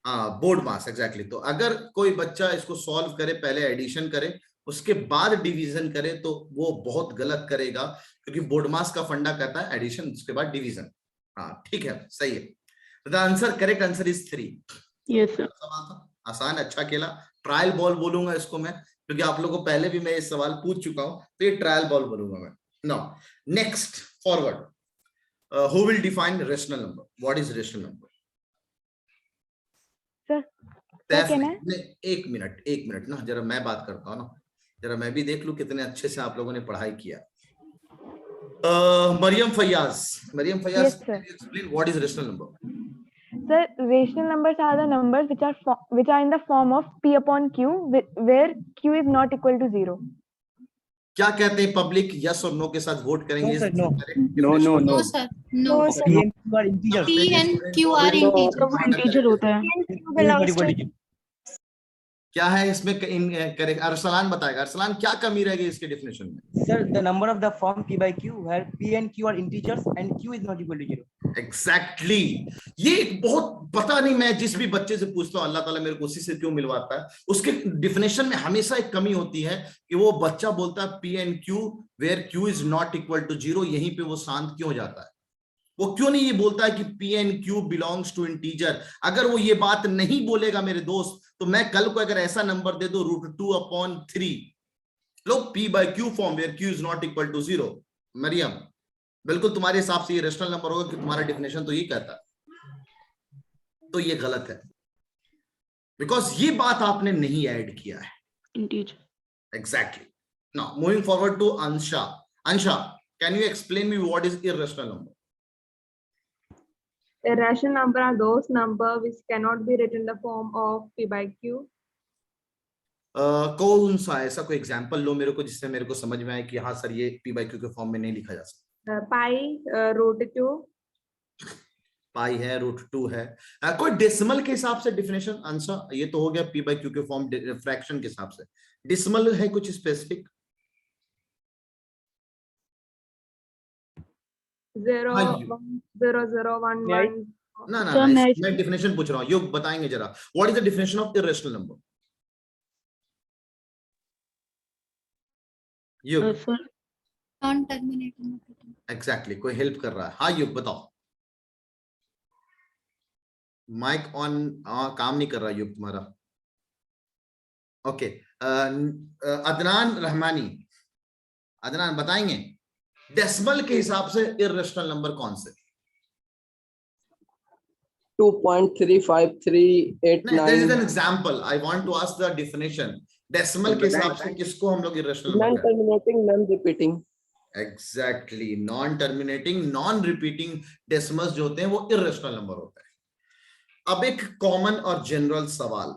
हाँ, बोर्ड मास एग्जैक्टली। तो अगर कोई बच्चा इसको सॉल्व करे, पहले एडिशन करे उसके बाद डिवीजन करे, तो वो बहुत गलत करेगा, क्योंकि बोर्ड मास का फंडा कहता है एडिशन उसके बाद डिवीजन। हाँ ठीक है, सही है। The answer, correct answer is 3। Yes sir. सवाल था आसान, अच्छा खेला। ट्रायल बॉल बोलूंगा इसको मैं, क्योंकि आप लोगों को पहले भी मैं ये सवाल पूछ चुका हूं, तो ये ट्रायल बॉल बोलूंगा मैं। Now next forward, who will define rational number? What is rational number? Sir क्या कहना है? एक मिनट ना, जरा मैं बात करता हूँ ना, जरा मैं भी देख लूं कितने अच्छे से आप लोगों ने पढ़ाई किया। Maryam Faiyaz, Yes, sir. explain what is rational number? Sir, rational numbers are the numbers which are in the form of p upon q, where q is not equal to 0. क्या कहते हैं पब्लिक? यस और नो के साथ vote करेंगे। No, sir, no. No, no, no. No, sir. No, No, sir. P and Q are integers. P and Q are तो integers. वो integer होता है। P and Q Q is not belongs equal to to 0. क्या है इसमें correct? Arsalan बताएगा। अरसलान क्या कमी रह गई इसके डिफिनेशन में? Sir, the number of the form P by Q where P and Q are integers and Q is not equal to 0. Exactly ये एक बहुत, पता नहीं, मैं जिस भी बच्चे से पूछता हूँ अल्लाह ताला मेरे को उसी से क्यों मिलवाता है, उसके डिफिनेशन में हमेशा एक कमी होती है कि वो बच्चा बोलता है P and Q where Q is not equal to 0, यहीं पे वो शांत क्यों हो जाता है? वो क्यों नहीं ये बोलता है कि P and Q belongs to integer? अगर वो ये बात नहीं बोलेगा मेरे दोस्त, तो मैं कल को अगर ऐसा नंबर दे दो √2/3, लोग P by Q form where Q is not equal to 0, Mariam बिल्कुल तुम्हारे हिसाब से ये रेशनल नंबर होगा कि तुम्हारा डिफिनेशन तो ये कहता है, तो ये गलत है, बिकॉज ये बात आपने नहीं ऐड किया है। Integer. Exactly. Now moving forward to Ansha. Ansha, can you explain me what is irrational number? Irrational number are those numbers which cannot be written in the form of P by Q. कौन सा ऐसा कोई example लो मेरे को जिससे मेरे को समझ में आए कि हाँ सर ये P by Q के फॉर्म में नहीं लिखा जा सकता। Pi, √2. पाई है, √2 है। कोई डेसिमल के हिसाब से डिफिनेशन? आंसर ये तो हो गया P by Q के फॉर्म फ्रैक्शन के हिसाब से। डेसिमल है कुछ स्पेसिफिक? 0, हाँ, 1, 0, 0, 1, May I? 1. ना ना Sir, ना, मैं मैं डिफिनेशन पूछ रहा हूँ, युग बताएंगे जरा, what is the definition of irrational number? Yug. Sir non-terminating. Exactly, कोई हेल्प कर रहा है? हाँ युग बताओ। माइक ऑन काम नहीं कर रहा युग तुम्हारा। ओके, अदनान रहमानी, अदनान बताएंगे डेसिमल के हिसाब से इररेशनल नंबर कौन से? 2.35389. There is an example. I want to ask the definition. Decimal के हिसाब से किसको हम लोग इररेशनल नंबर कहते हैं? Non-terminating, non-repeating. Exactly, non terminating non repeating decimals जो होते हैं वो इररेशनल नंबर होता है। अब एक कॉमन और जनरल सवाल,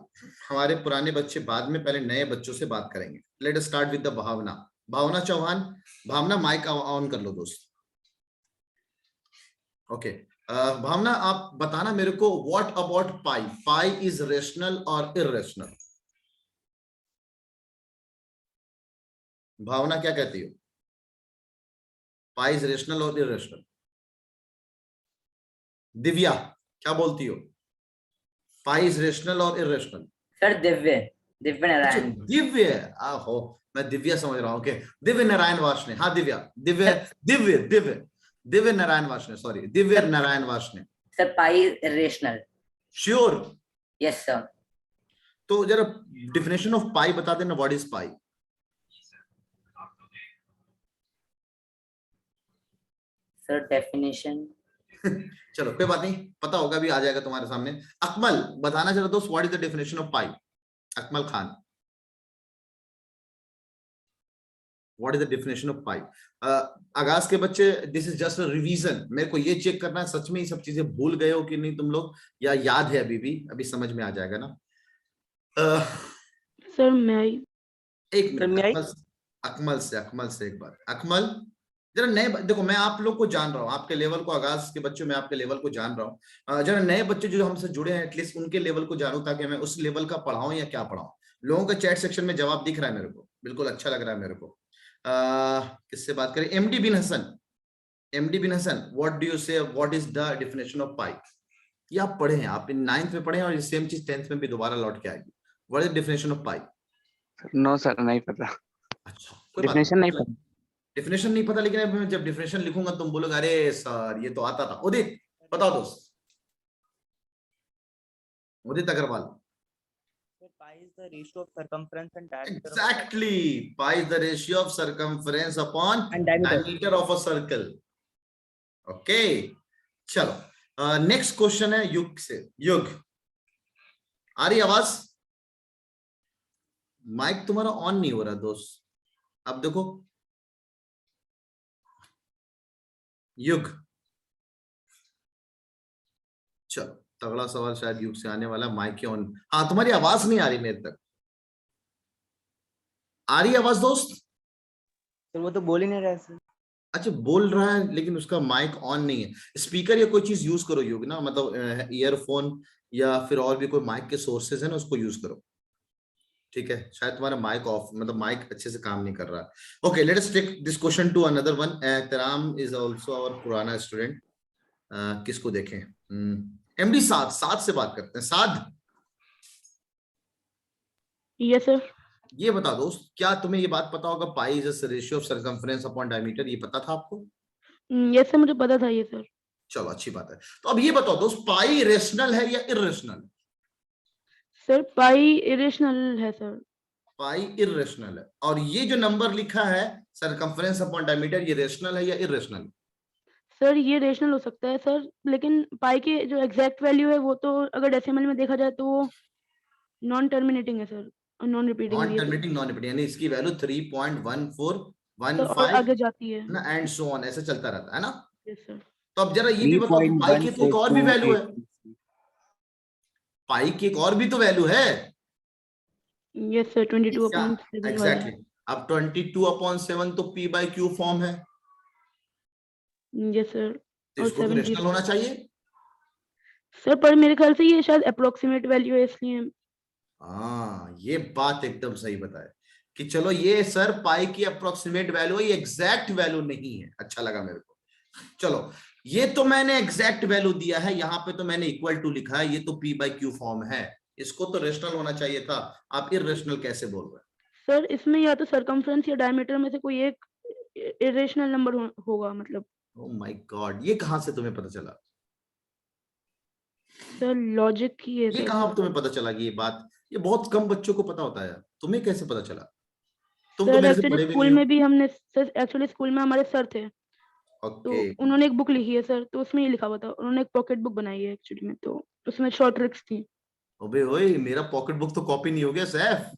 हमारे पुराने बच्चे बाद में, पहले नए बच्चों से बात करेंगे। Let us start with the Bhavna. Bhavna Chauhan, Bhavna mic on कर लो दोस्त। ओके, भावना आप बताना मेरे को, what about pi? Pi is rational और इररेशनल? भावना क्या कहती हो? पाई इज रेशनल और इररेशनल? दिव्या क्या बोलती हो? पाई इज रेशनल और इररेशनल? सर दिव्य नारायण। दिव्य, आहो मैं दिव्या समझ रहा हूँ। ओके, दिव्य नारायण वाशने। हाँ दिव्या, दिव्य दिव्य दिव्य दिव्य नारायण वाशने, सॉरी दिव्य नारायण वाशने। सर पाई रेशनल। श्योर? Yes sir. तो जरा डिफिनेशन ऑफ पाई बता देना, what is pi? Sir definition चलो कोई बात नहीं, पता होगा, भी आ जाएगा तुम्हारे सामने। अकमल बताना जरा दोस्त, what is the definition of pi? Akmal Khan, what is the definition of pi? Aagaz के बच्चे, this is just a revision. मेरे को ये चेक करना है सच में ये सब चीजें भूल गए हो कि नहीं तुम लोग, या याद है अभी भी? अभी समझ में आ जाएगा ना। सर मैं एक मिनट, अकमल से एक बार। अकमल जरा नए, देखो मैं आप लोग को जान रहा हूँ, आपके लेवल को, आगाज के बच्चों में आपके लेवल को जान रहा हूँ, जरा नए बच्चे जो हमसे जुड़े हैं एटलीस्ट उनके लेवल को जानूं, ताकि मैं उस लेवल का पढ़ाऊं या क्या पढ़ाऊं। लोगों का चैट सेक्शन में जवाब दिख रहा है मेरे को, बिल्कुल अच्छा लग रहा है मेरे को। किससे बात करें? MD Bin Hasan. MD Bin Hasan, what do you say, what is the definition of pi? ये आप पढ़े हैं, आप 9th में पढ़े हैं, और ये सेम चीज 10th में भी दोबारा लौट के आएगी। What is the definition of pi? No sir, नहीं पता। अच्छा, कोई बात डेफिनेशन नहीं पता। डिफिनेशन नहीं पता, लेकिन मैं जब डिफिनेशन लिखूंगा तुम बोलोगे अरे सर ये तो आता था। उदित बताओ दोस्त, उदित Agarwal. Pi is the ratio of circumference and diameter. Exactly, pi is the ratio of circumference upon And diameter. diameter of a circle. Okay, चलो नेक्स्ट क्वेश्चन है युग से। युग आ रही आवाज? माइक तुम्हारा ऑन नहीं हो रहा दोस्त, अब देखो। युग, चलो तगड़ा सवाल शायद युग से आने वाला। माइक ऑन, हाँ तुम्हारी आवाज नहीं आ रही मेरे तक। आ रही आवाज दोस्त? सर वो तो बोल ही नहीं रहा है सर। अच्छा बोल रहा है लेकिन उसका माइक ऑन नहीं है। स्पीकर या कोई चीज यूज करो योगी ना, मतलब ईयरफोन या फिर और भी कोई माइक के सोर्सेज है ना, उसको यूज करो। ठीक है, शायद तुम्हारा माइक ऑफ, मतलब माइक अच्छे से काम नहीं कर रहा है। Okay, let us take this question to another one. Ehtaram is also our पुराना स्टूडेंट। किसको देखें? एमडी साद, साद से बात करते हैं। Saad, yes sir. ये बता दोस्त, क्या तुम्हें ये बात पता होगा pi is ratio of circumference upon diameter? ये पता था आपको? यस सर, मुझे पता था ये सर। चलो अच्छी बात है। तो अब ये बताओ दोस्त, पाई रेशनल है या इरेशनल? सर पाई इरेशनल है सर। पाई इरेशनल है। और ये जो नंबर लिखा है सर्कमफ्रेंस अपॉन डायमीटर, ये रेशनल है या इरेशनल? सर ये रेशनल हो सकता है सर, लेकिन पाई के जो एग्जैक्ट वैल्यू है वो तो अगर डेसिमल में देखा जाए तो वो नॉन टर्मिनेटिंग है सर, और नॉन रिपीटिंग नॉन भी है सर। टर्मिनेटिंग, नॉन रिपीटिंग, यानी इसकी वैल्यू तो और 3.1415 आगे जाती है। ना, एंड सो ऑन, ऐसे चलता रहता है ना। Yes sir. तो अब जरा ये भी बताओ कि पाई की तो एक और भी वैल्यू है। 3.16286। पाई की एक और भी तो वैल्यू है। यस सर, 22/7 वाला। एग्जैक्टली। अब 22/7 तो पी बाई क्यू फॉर्म है, यस सर। तो और इसको तो 7 रेशनल होना चाहिए। सर, पर मेरे ख्याल से ये शायद अप्रोक्सीमेट वैल्यू है इसलिए। हाँ, ये बात एकदम सही बताए कि चलो ये सर पाई की अप्रोक्सीमेट वैल्यू है, ये एग्जैक्ट वैल्यू नहीं है। अच्छा लगा मेरे को। चलो, ये तो मैंने एग्जैक्ट वैल्यू दिया है, यहाँ पे तो मैंने इक्वल टू लिखा है, ये तो पी बाई क्यू फॉर्म है, इसको तो रेशनल होना चाहिए था। आप इरेशनल कैसे बोल रहे हैं? सर इसमें या तो सरकमफ्रेंस या डायमीटर में से कोई एक इरेशनल नंबर होगा मतलब। ओह माय गॉड, ये कहां से तुम्हें पता चला? सर लॉजिक ही है ये सर। कहां तुम्हें पता चला कि ये बात, ये बहुत कम बच्चों को पता होता है यार, तुम्हें कैसे पता चला? तुम तो सर मेरे से एक्चुअली बड़े भी स्कूल नहीं हो। में भी हमने सर, एक्चुअली स्कूल में हमारे सर थे, तो ओके। उन्होंने एक बुक लिखी है सर, तो उसमें ये लिखा हुआ था, उन्होंने एक पॉकेट बुक बनाई है एक्चुअली में, तो उसमें शॉर्ट ट्रिक्स थी। ओबे ओए, मेरा पॉकेट बुक तो कॉपी नहीं हो गया सैफ?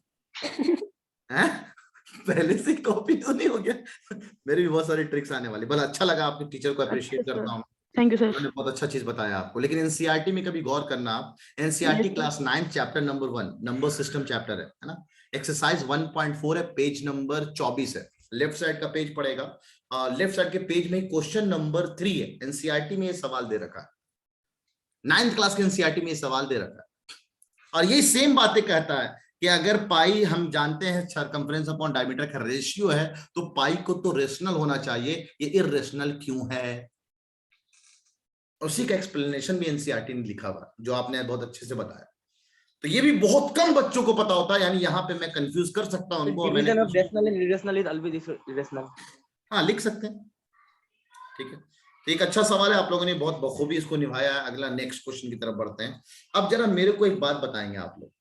हैं? पहले से कॉपी तो नहीं हो गया? मेरी भी बहुत सारी ट्रिक्स आने वाली। भला अच्छा लगा, आपके टीचर को अप्रिशिएट अच्छा करता सर, हूँ, थैंक यू सर। उन्होंने बहुत अच्छा चीज बताया आपको। लेकिन एनसीईआरटी में कभी गौर करना आप, NCERT Yes, class 9 chapter number 1 number system chapter है ना, एक्सरसाइज 1.4 है, पेज नंबर 24 है, लेफ्ट साइड का पेज पड़ेगा। लेफ्ट साइड के पेज में क्वेश्चन नंबर 3 है। एनसीईआरटी में ये सवाल दे रखा है, 9th क्लास के एनसीईआरटी में ये सवाल दे रखा है, और ये सेम बातें कहता है कि अगर पाई हम जानते हैं सर्कमफ्रेंस अपॉन डायमीटर का रेशियो है, तो पाई को तो रेशनल होना चाहिए, ये इरेशनल क्यों है? उसी का एक्सप्लेनेशन भी एनसीईआरटी ने लिखा हुआ, जो आपने बहुत अच्छे से बताया। तो ये भी बहुत कम बच्चों को पता होता है, यानी यहाँ पे मैं कंफ्यूज कर सकता हूँ उनको। Division of rational and irrational is always irrational. हाँ, लिख सकते हैं। ठीक है, तो एक अच्छा सवाल है, आप लोगों ने बहुत बखूबी इसको निभाया है। अगला नेक्स्ट क्वेश्चन की तरफ बढ़ते हैं। अब जरा मेरे को एक बात बताएंगे आप लोग,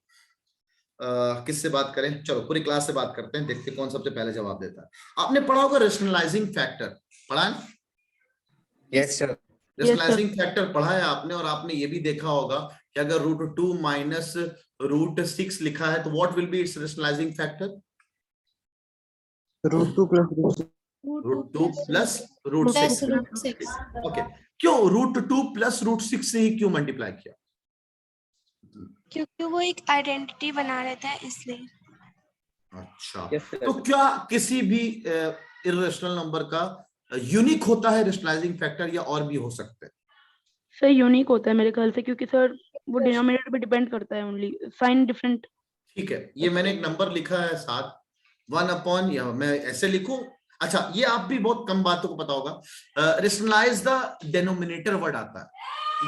किससे बात करें? चलो पूरी क्लास से बात करते हैं, देखते कौन सबसे पहले जवाब देता है। आपने पढ़ा होगा रेशनलाइजिंग फैक्टर, पढ़ा है? Yes sir. रेशनलाइजिंग फैक्टर पढ़ा है आपने, और आपने ये भी देखा होगा कि अगर √2 माइनस √6 लिखा है तो what will B it's rationalising factor? √2 + √2 plus √6। √6। Okay, क्यों √2 प्लस √6 से ही क्यों मल्टीप्लाई किया? क्योंकि वो एक आइडेंटिटी बना रहता है इसलिए। अच्छा, Yes, sir. तो क्या किसी भी इरेशनल नंबर का यूनिक होता है रेशनलाइजिंग फैक्टर, या और भी हो सकते हैं? सर यूनिक होता है मेरे ख्याल से, क्योंकि सर वो डिनोमिनेटर पे डिपेंड करता है, ओनली साइन डिफरेंट। ठीक है, ये मैंने एक नंबर लिखा है 7 1 अपॉन, या मैं ऐसे लिखूं? अच्छा, ये आप भी बहुत कम बातों को पता होगा, रेशनलाइज द डेनोमिनेटर वर्ड आता है।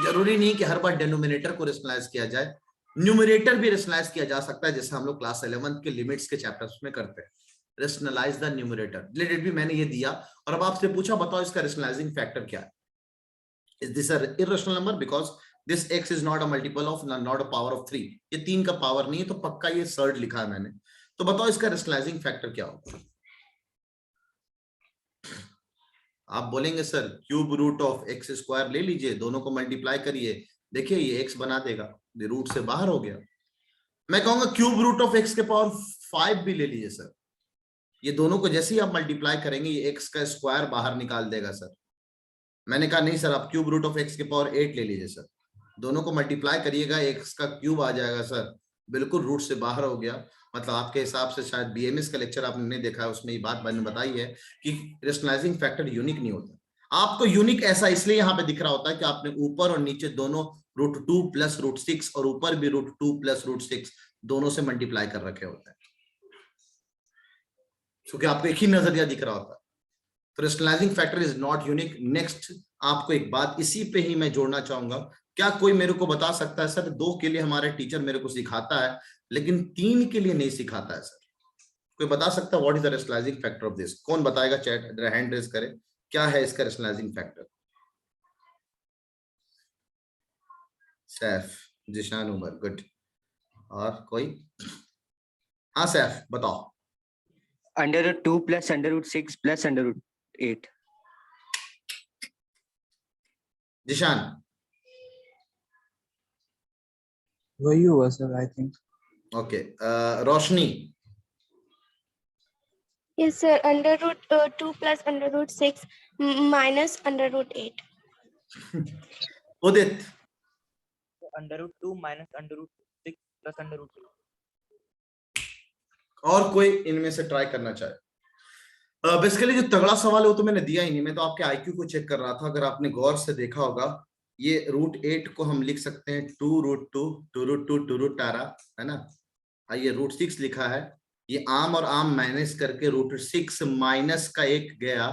जरूरी नहीं कि हर बार डेनोमिनेटर को रेशनलाइज किया जाए, न्यूमरेटर भी रेशनलाइज किया जा सकता है, जैसे हम लोग क्लास 11 के लिमिट्स के चैप्टर्स में करते हैं। रेशनलाइज द न्यूमरेटर रिलेटेड भी मैंने ये दिया, और अब आपसे पूछा बताओ इसका रेशनलाइजिंग फैक्टर क्या है? Is this a irrational number because this x is not a multiple of, not a power of 3, ये 3 का पावर नहीं है, तो पक्का ये सर्ड लिखा है मैंने। तो बताओ इसका रेशनलाइजिंग फैक्टर क्या होगा? आप बोलेंगे sir cube root of x² ले लीजिए, दोनों को मल्टीप्लाई करिए, देखिए ये x बना देगा, ये रूट से बाहर हो गया। मैं कहूंगा क्यूब रूट ऑफ x के पावर 5 भी ले लीजिए सर, ये दोनों को जैसे ही आप मल्टीप्लाई करेंगे ये x का स्क्वायर बाहर निकाल देगा सर। मैंने कहा नहीं सर, आप क्यूब रूट ऑफ x के पावर 8 ले लीजिए सर, दोनों को मल्टीप्लाई करिएगा, x का क्यूब आ जाएगा सर, बिल्कुल रूट से बाहर हो गया। मतलब आपके हिसाब से शायद बीएमएस का लेक्चर आपने नहीं देखा है, उसमें ये बात मैंने बताई है कि रेशनलाइजिंग फैक्टर यूनिक नहीं होता। आपको यूनिक ऐसा इसलिए यहाँ पे दिख रहा होता है कि आपने ऊपर और नीचे दोनों √2 + √6 और ऊपर भी √2 + √6 दोनों से मल्टीप्लाई कर रखे होते हैं, क्योंकि आपको एक ही नजरिया दिख रहा होता है। तो rationalising factor is not unique. Next आपको एक बात इसी पे ही मैं जोड़ना चाहूंगा, क्या कोई मेरे को बता सकता है सर 2 के लिए हमारे टीचर मेरे को सिखाता है लेकिन 3 के लिए नहीं सिखाता है सर? कोई बता सकता है what is the rationalising factor of this? कौन बताएगा? चैट हैंड रेज करे, क्या है इसका rationalising factor? Saif, Zishan, Umar, good. और कोई? हाँ सैफ बताओ। √2 + √6 + √8। जिशान? वही हुआ sir, I think. Okay, Roshni? Yes, sir. √2 + √6 minus √8. Udit? √2 minus √6 plus √8। और कोई इनमें से ट्राई करना चाहे? बेसिकली जो तगड़ा सवाल है वो तो मैंने दिया ही नहीं, मैं तो आपके आईक्यू को चेक कर रहा था। अगर आपने गौर से देखा होगा, ये √8 को हम लिख सकते हैं 2√2, 2√2, 2√8, है ना? ये √6 लिखा है, ये आम और आम माइनस करके √6 माइनस का 1 गया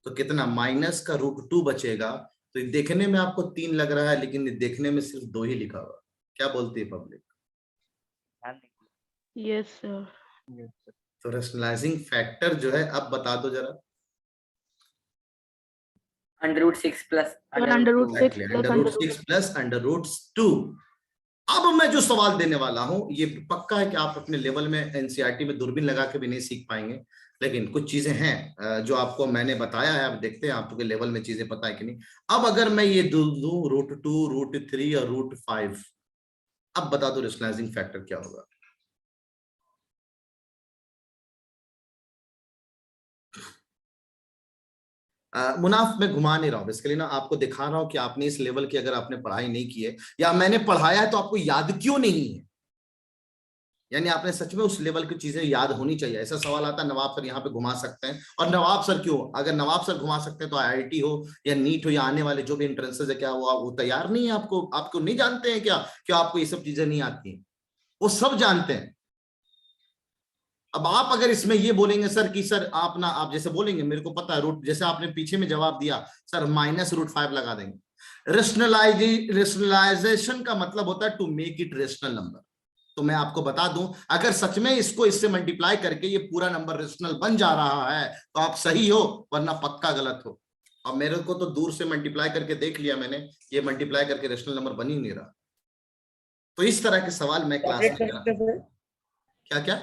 तो कितना? माइनस का √2 बचेगा। तो देखने में आपको 3 लग रहा है लेकिन देखने में सिर्फ 2 ही लिखा हुआ। क्या बोलती है पब्लिक? Yes sir. तो रेशनलाइजिंग फैक्टर जो है, अब बता दो जरा। √6 plus √6 √6 plus √2। अब मैं जो सवाल देने वाला हूं, ये पक्का है कि आप अपने लेवल में एनसीईआरटी में दूरबीन लगा के भी नहीं सीख पाएंगे, लेकिन कुछ चीजें हैं जो आपको मैंने बताया है। अब देखते हैं आपके लेवल में चीजें पता है कि नहीं। अब अगर मैं ये दूं √2, √3 और √5, अब बता दो रेशनलाइजिंग फैक्टर क्या होगा? मुनाफ मैं घुमा नहीं रहा हूं, बेसिकली ना आपको दिखा रहा हूं कि आपने इस लेवल की अगर आपने पढ़ाई नहीं की है या मैंने पढ़ाया है तो आपको याद क्यों नहीं है, यानी आपने सच में उस लेवल की चीजें याद होनी चाहिए। ऐसा सवाल आता है नवाब सर यहाँ पे घुमा सकते हैं, और नवाब सर क्यों? अगर नवाब सर घुमा सकते हैं तो आईआईटी हो या नीट हो या आने वाले जो भी एंट्रेंसेस है, क्या वो तैयार नहीं है? आपको नहीं जानते हैं क्या आपको ये सब चीजें नहीं आती हैं? वो सब जानते हैं। अब आप अगर इसमें ये बोलेंगे सर कि सर आप जैसे बोलेंगे मेरे को पता है रूट, जैसे आपने पीछे में जवाब दिया सर -√5 लगा देंगे। रेशनलाइजेशन का मतलब होता है to make it rational number. तो मैं आपको बता दूं, अगर सच में इसको इससे मल्टीप्लाई करके ये पूरा नंबर रेशनल बन जा रहा है तो आप सही हो, वरना पक्का गलत हो। और मेरे को तो दूर से मल्टीप्लाई करके देख लिया मैंने, ये मल्टीप्लाई करके रेशनल नंबर बन ही नहीं रहा। तो इस तरह के सवाल मैं क्लास में क्या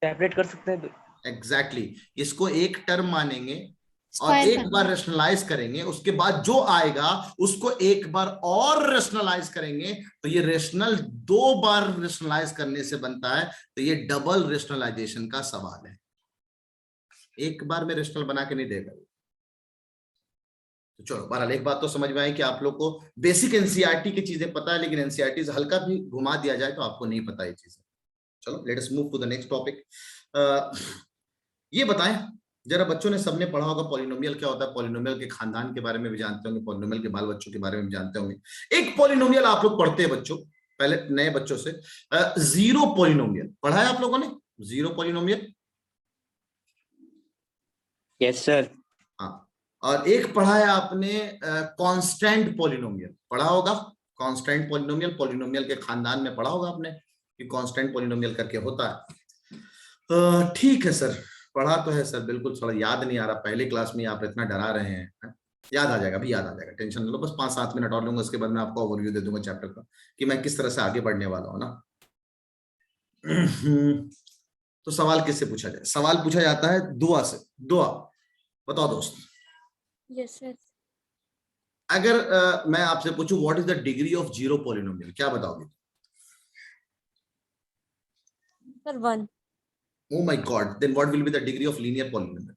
सेपरेट कर सकते हैं। एग्जैक्टली इसको एक टर्म मानेंगे और एक बार रेशनलाइज करेंगे, उसके बाद जो आएगा उसको एक बार और रेशनलाइज करेंगे, तो ये रेशनल 2 बार रेशनलाइज करने से बनता है। तो ये डबल रेशनलाइजेशन का सवाल है, एक बार में रेशनल बना के नहीं देगा। तो चलो बहरहाल एक बात तो समझ में आई कि आप लोग को बेसिक एनसीईआरटी की चीजें पता है, लेकिन एनसीईआरटी से हल्का भी घुमा दिया जाए तो आपको नहीं पता ये चीजें। चलो let us move to the next topic. ये बताएं जरा, बच्चों ने सबने पढ़ा होगा पॉलिनोमियल क्या होता है, पॉलिनोमियल के खानदान के बारे में भी जानते होंगे, पॉलिनोमियल के बाल बच्चों के बारे में भी जानते होंगे। एक पॉलिनोमियल आप लोग पढ़ते हैं बच्चों, पहले नए बच्चों से, जीरो पॉलिनोमियल पढ़ा है आप लोगों ने? Zero polynomial? Yes sir. हाँ, और एक पढ़ा है आपने कांस्टेंट पॉलिनोमियल, पढ़ा होगा कांस्टेंट पॉलिनोमियल, पॉलिनोमियल के खानदान में पढ़ा होगा आपने कि कांस्टेंट पॉलिनोमियल करके होता है। ठीक है सर, पढ़ा तो है सर, बिल्कुल थोड़ा याद नहीं आ रहा, पहले क्लास में आप इतना डरा रहे हैं। याद आ जाएगा, अभी याद आ जाएगा, टेंशन लो, बस 5-7 मिनट और लूंगा, उसके बाद मैं आपको ओवरव्यू दे दूंगा चैप्टर का कि मैं किस तरह से आगे बढ़ने वाला हूँ ना। तो सवाल किससे पूछा जाए? सवाल पूछा जाता है दुआ से। दुआ बताओ दोस्त। Yes sir. अगर मैं आपसे पूछूं what is the degree of zero polynomial, क्या बताओगे? Sir 1। Oh my God, then what will be the degree of linear polynomial?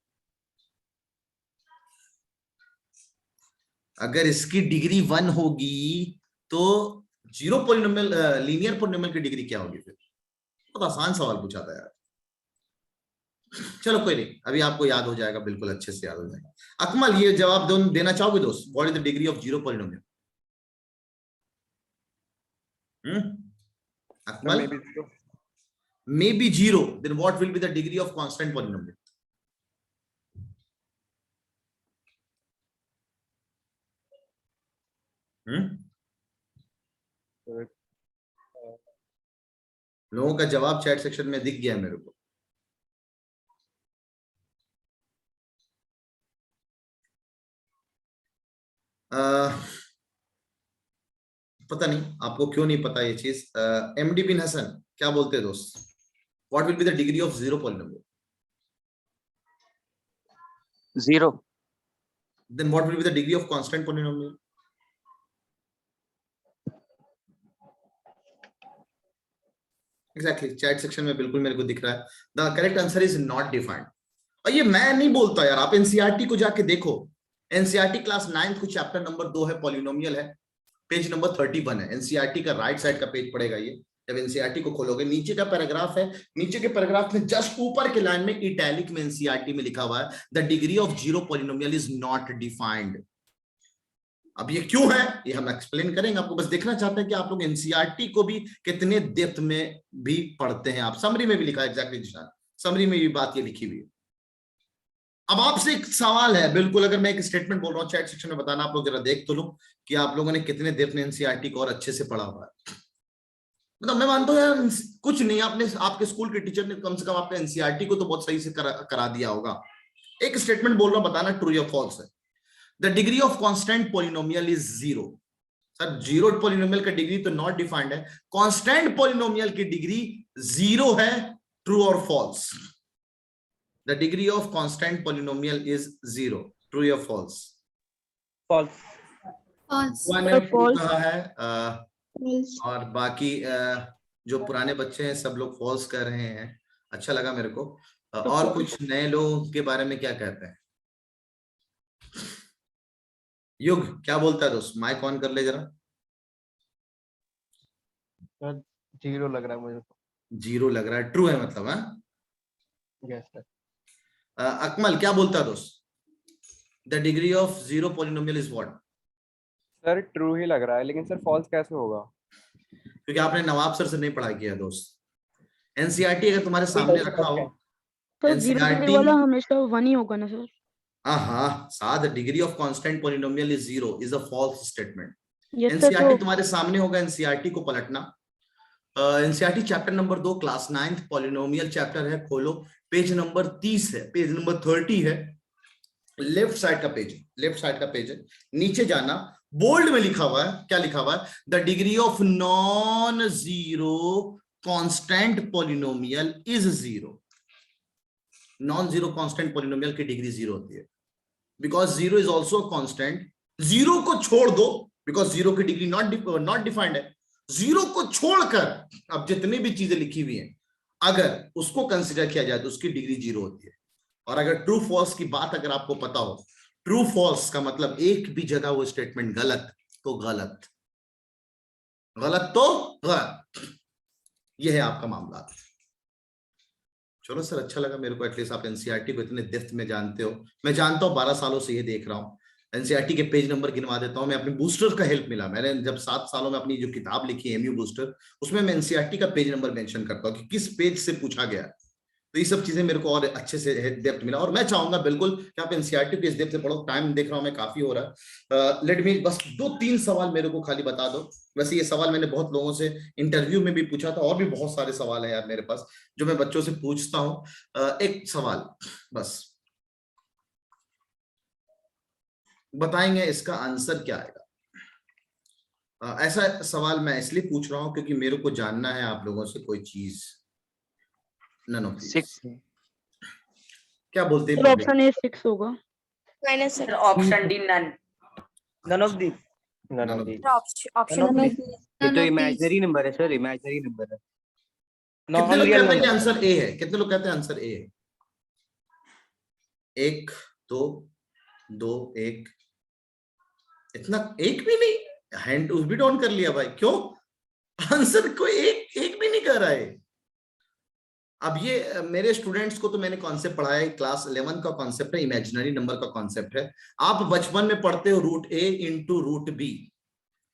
अगर इसकी डिग्री 1 होगी तो जीरो पॉलिनोमियल, लीनियर पॉलिनोमियल की डिग्री क्या होगी फिर? बहुत आसान सवाल पूछा था यार। चलो कोई नहीं, अभी आपको याद हो जाएगा, बिल्कुल अच्छे से याद हो जाएगा। अकमल ये जवाब देना चाहोगे दोस्त? What is the degree of zero polynomial? Akmal? Maybe zero. Then what will be the degree of constant polynomial? लोगों का जवाब चैट सेक्शन में दिख गया मेरे को। पता नहीं आपको क्यों नहीं पता ये चीज। एमडी बिन हसन क्या बोलते हैं दोस्त? What will be the degree of zero polynomial? Zero. Then what will be the degree of constant polynomial? Exactly, chat section में बिल्कुल मेरे को दिख रहा है। The correct answer is not defined. और ये मैं नहीं बोलता यार, आप एनसीईआरटी को जाके देखो। एनसीईआरटी क्लास 9th को चैप्टर नंबर 2 है, पॉलिनोमियल है, पेज नंबर 31 है। एनसीईआरटी का राइट साइड का पेज पड़ेगा ये। जब एनसीईआरटी को खोलोगे नीचे का पैराग्राफ है, नीचे के पैराग्राफ में जस्ट ऊपर के लाइन में इटैलिक में एनसीईआरटी में लिखा हुआ है the degree of zero polynomial is not defined. अब ये क्यों है ये हम एक्सप्लेन करेंगे, आपको बस देखना चाहते हैं कि आप लोग एनसीईआरटी को भी कितने डेप्थ में भी पढ़ते हैं। आप समरी में भी लिखा है एग्जैक्टली निशान, समरी में भी बात ये लिखी हुई है। अब आपसे एक सवाल है, बिल्कुल अगर मैं एक स्टेटमेंट बोल रहा हूँ चैट सेक्शन में बताना, आप लोग जरा देख तो लो कि आप लोगों ने कितने डेप्थ में एनसीईआरटी को और अच्छे से पढ़ा हुआ है। मतलब मैं मानता हूँ यार कुछ नहीं, आपने आपके स्कूल के टीचर ने कम से कम आपके एनसीईआरटी को तो बहुत सही से करा दिया होगा। एक स्टेटमेंट बोल रहा हूँ, बताना ट्रू या फॉल्स है। The degree of constant polynomial is zero. Sir zero polynomial का डिग्री तो नॉट डिफाइंड है, कांस्टेंट पॉलिनोमियल की डिग्री जीरो है, ट्रू और false? The degree of constant polynomial is zero. True or false? False. False. मैंने False. कहा है और बाकी जो पुराने बच्चे हैं सब लोग फॉल्स कर रहे हैं। अच्छा लगा मेरे को। और कुछ नए लोगों के बारे में क्या कहते हैं? युग क्या बोलता है दोस्त? माइक ऑन कर ले जरा। जीरो लग रहा है मुझे तो। जीरो लग रहा है, ट्रू है मतलब? हाँ यस सर। अकमल क्या बोलता है दोस्त? The degree of zero polynomial is what? Sir true ही लग रहा है, लेकिन सर फॉल्स कैसे होगा? क्योंकि आपने नवाब सर से नहीं पढ़ाई किया दोस्त। एनसीईआरटी अगर तुम्हारे सामने रखा हो, सर जीरो डिग्री वाला हमेशा 1 ही होगा ना सर? हाँ साथ degree of constant polynomial is zero is a false statement. Yes sir. NCERT तुम्हारे सामने होगा, एनसीईआरटी को पलटना। NCERT chapter number 2 class 9th polynomial chapter है, खोलो पेज नंबर 30 है, पेज नंबर 30 है, लेफ्ट साइड का पेज, लेफ्ट साइड का पेज है, नीचे जाना, बोल्ड में लिखा हुआ है, क्या लिखा हुआ है? The degree of non zero constant polynomial is zero. Non zero constant polynomial की डिग्री जीरो होती है, because zero is also constant. Zero को छोड़ दो, बिकॉज जीरो की डिग्री नॉट डिफाइंड है। जीरो को छोड़कर अब जितनी भी चीजें लिखी हुई हैं, अगर उसको कंसिडर किया जाए तो उसकी डिग्री जीरो होती है। और अगर ट्रू फॉल्स की बात अगर आपको पता हो, ट्रू फॉल्स का मतलब एक भी जगह वो स्टेटमेंट गलत तो गलत, गलत तो गलत, ये है आपका मामला। चलो सर, अच्छा लगा मेरे को, एटलीस्ट आप एनसीईआरटी को इतने डेप्थ में जानते हो। मैं जानता हूँ 12 सालों से ये देख रहा हूँ। एनसीईआरटी के पेज नंबर गिनवा देता हूं मैं, अपने बूस्टर का हेल्प मिला। मैंने जब 7 सालों में अपनी जो किताब लिखी एमयू बूस्टर, उसमें मैं एनसीईआरटी का पेज नंबर मेंशन करता हूं कि किस पेज से पूछा गया। तो ये सब चीजें मेरे को और अच्छे से डेप्थ मिला, और मैं चाहूंगा बिल्कुल कि आप एनसीईआरटी को इस डेप्थ से पढ़ो। टाइम देख रहा हूं मैं काफी हो रहा है। लेट मी बस 2-3 सवाल मेरे को खाली बता दो। वैसे ये सवाल मैंने बहुत लोगों से इंटरव्यू में भी पूछा था, और भी बहुत सारे सवाल है यार मेरे पास जो मैं बच्चों से पूछता हूँ। एक सवाल बस बताएंगे इसका आंसर क्या आएगा। ऐसा सवाल मैं इसलिए पूछ रहा हूं क्योंकि मेरे को जानना है आप लोगों से कोई चीज। नन ऑफ 6 क्या बोलते हैं? ऑप्शन ए 6 होगा। Minus sir. Option D none. None of the. Option ये तो इमेजिनरी नंबर है सर, इमेजिनरी नंबर है। कितने लोग कहते हैं कि आंसर ए है? कितने लोग कहते हैं आंसर ए है? 1 2 2 1, इतना एक भी नहीं, हैंड भी डाउन कर लिया भाई। क्यों? आंसर को एक भी नहीं कर रहा है। अब ये मेरे स्टूडेंट्स को तो मैंने कॉन्सेप्ट पढ़ाया है, क्लास 11 का कॉन्सेप्ट है, इमेजिनरी नंबर का कॉन्सेप्ट है। आप बचपन में पढ़ते हो root A into root B,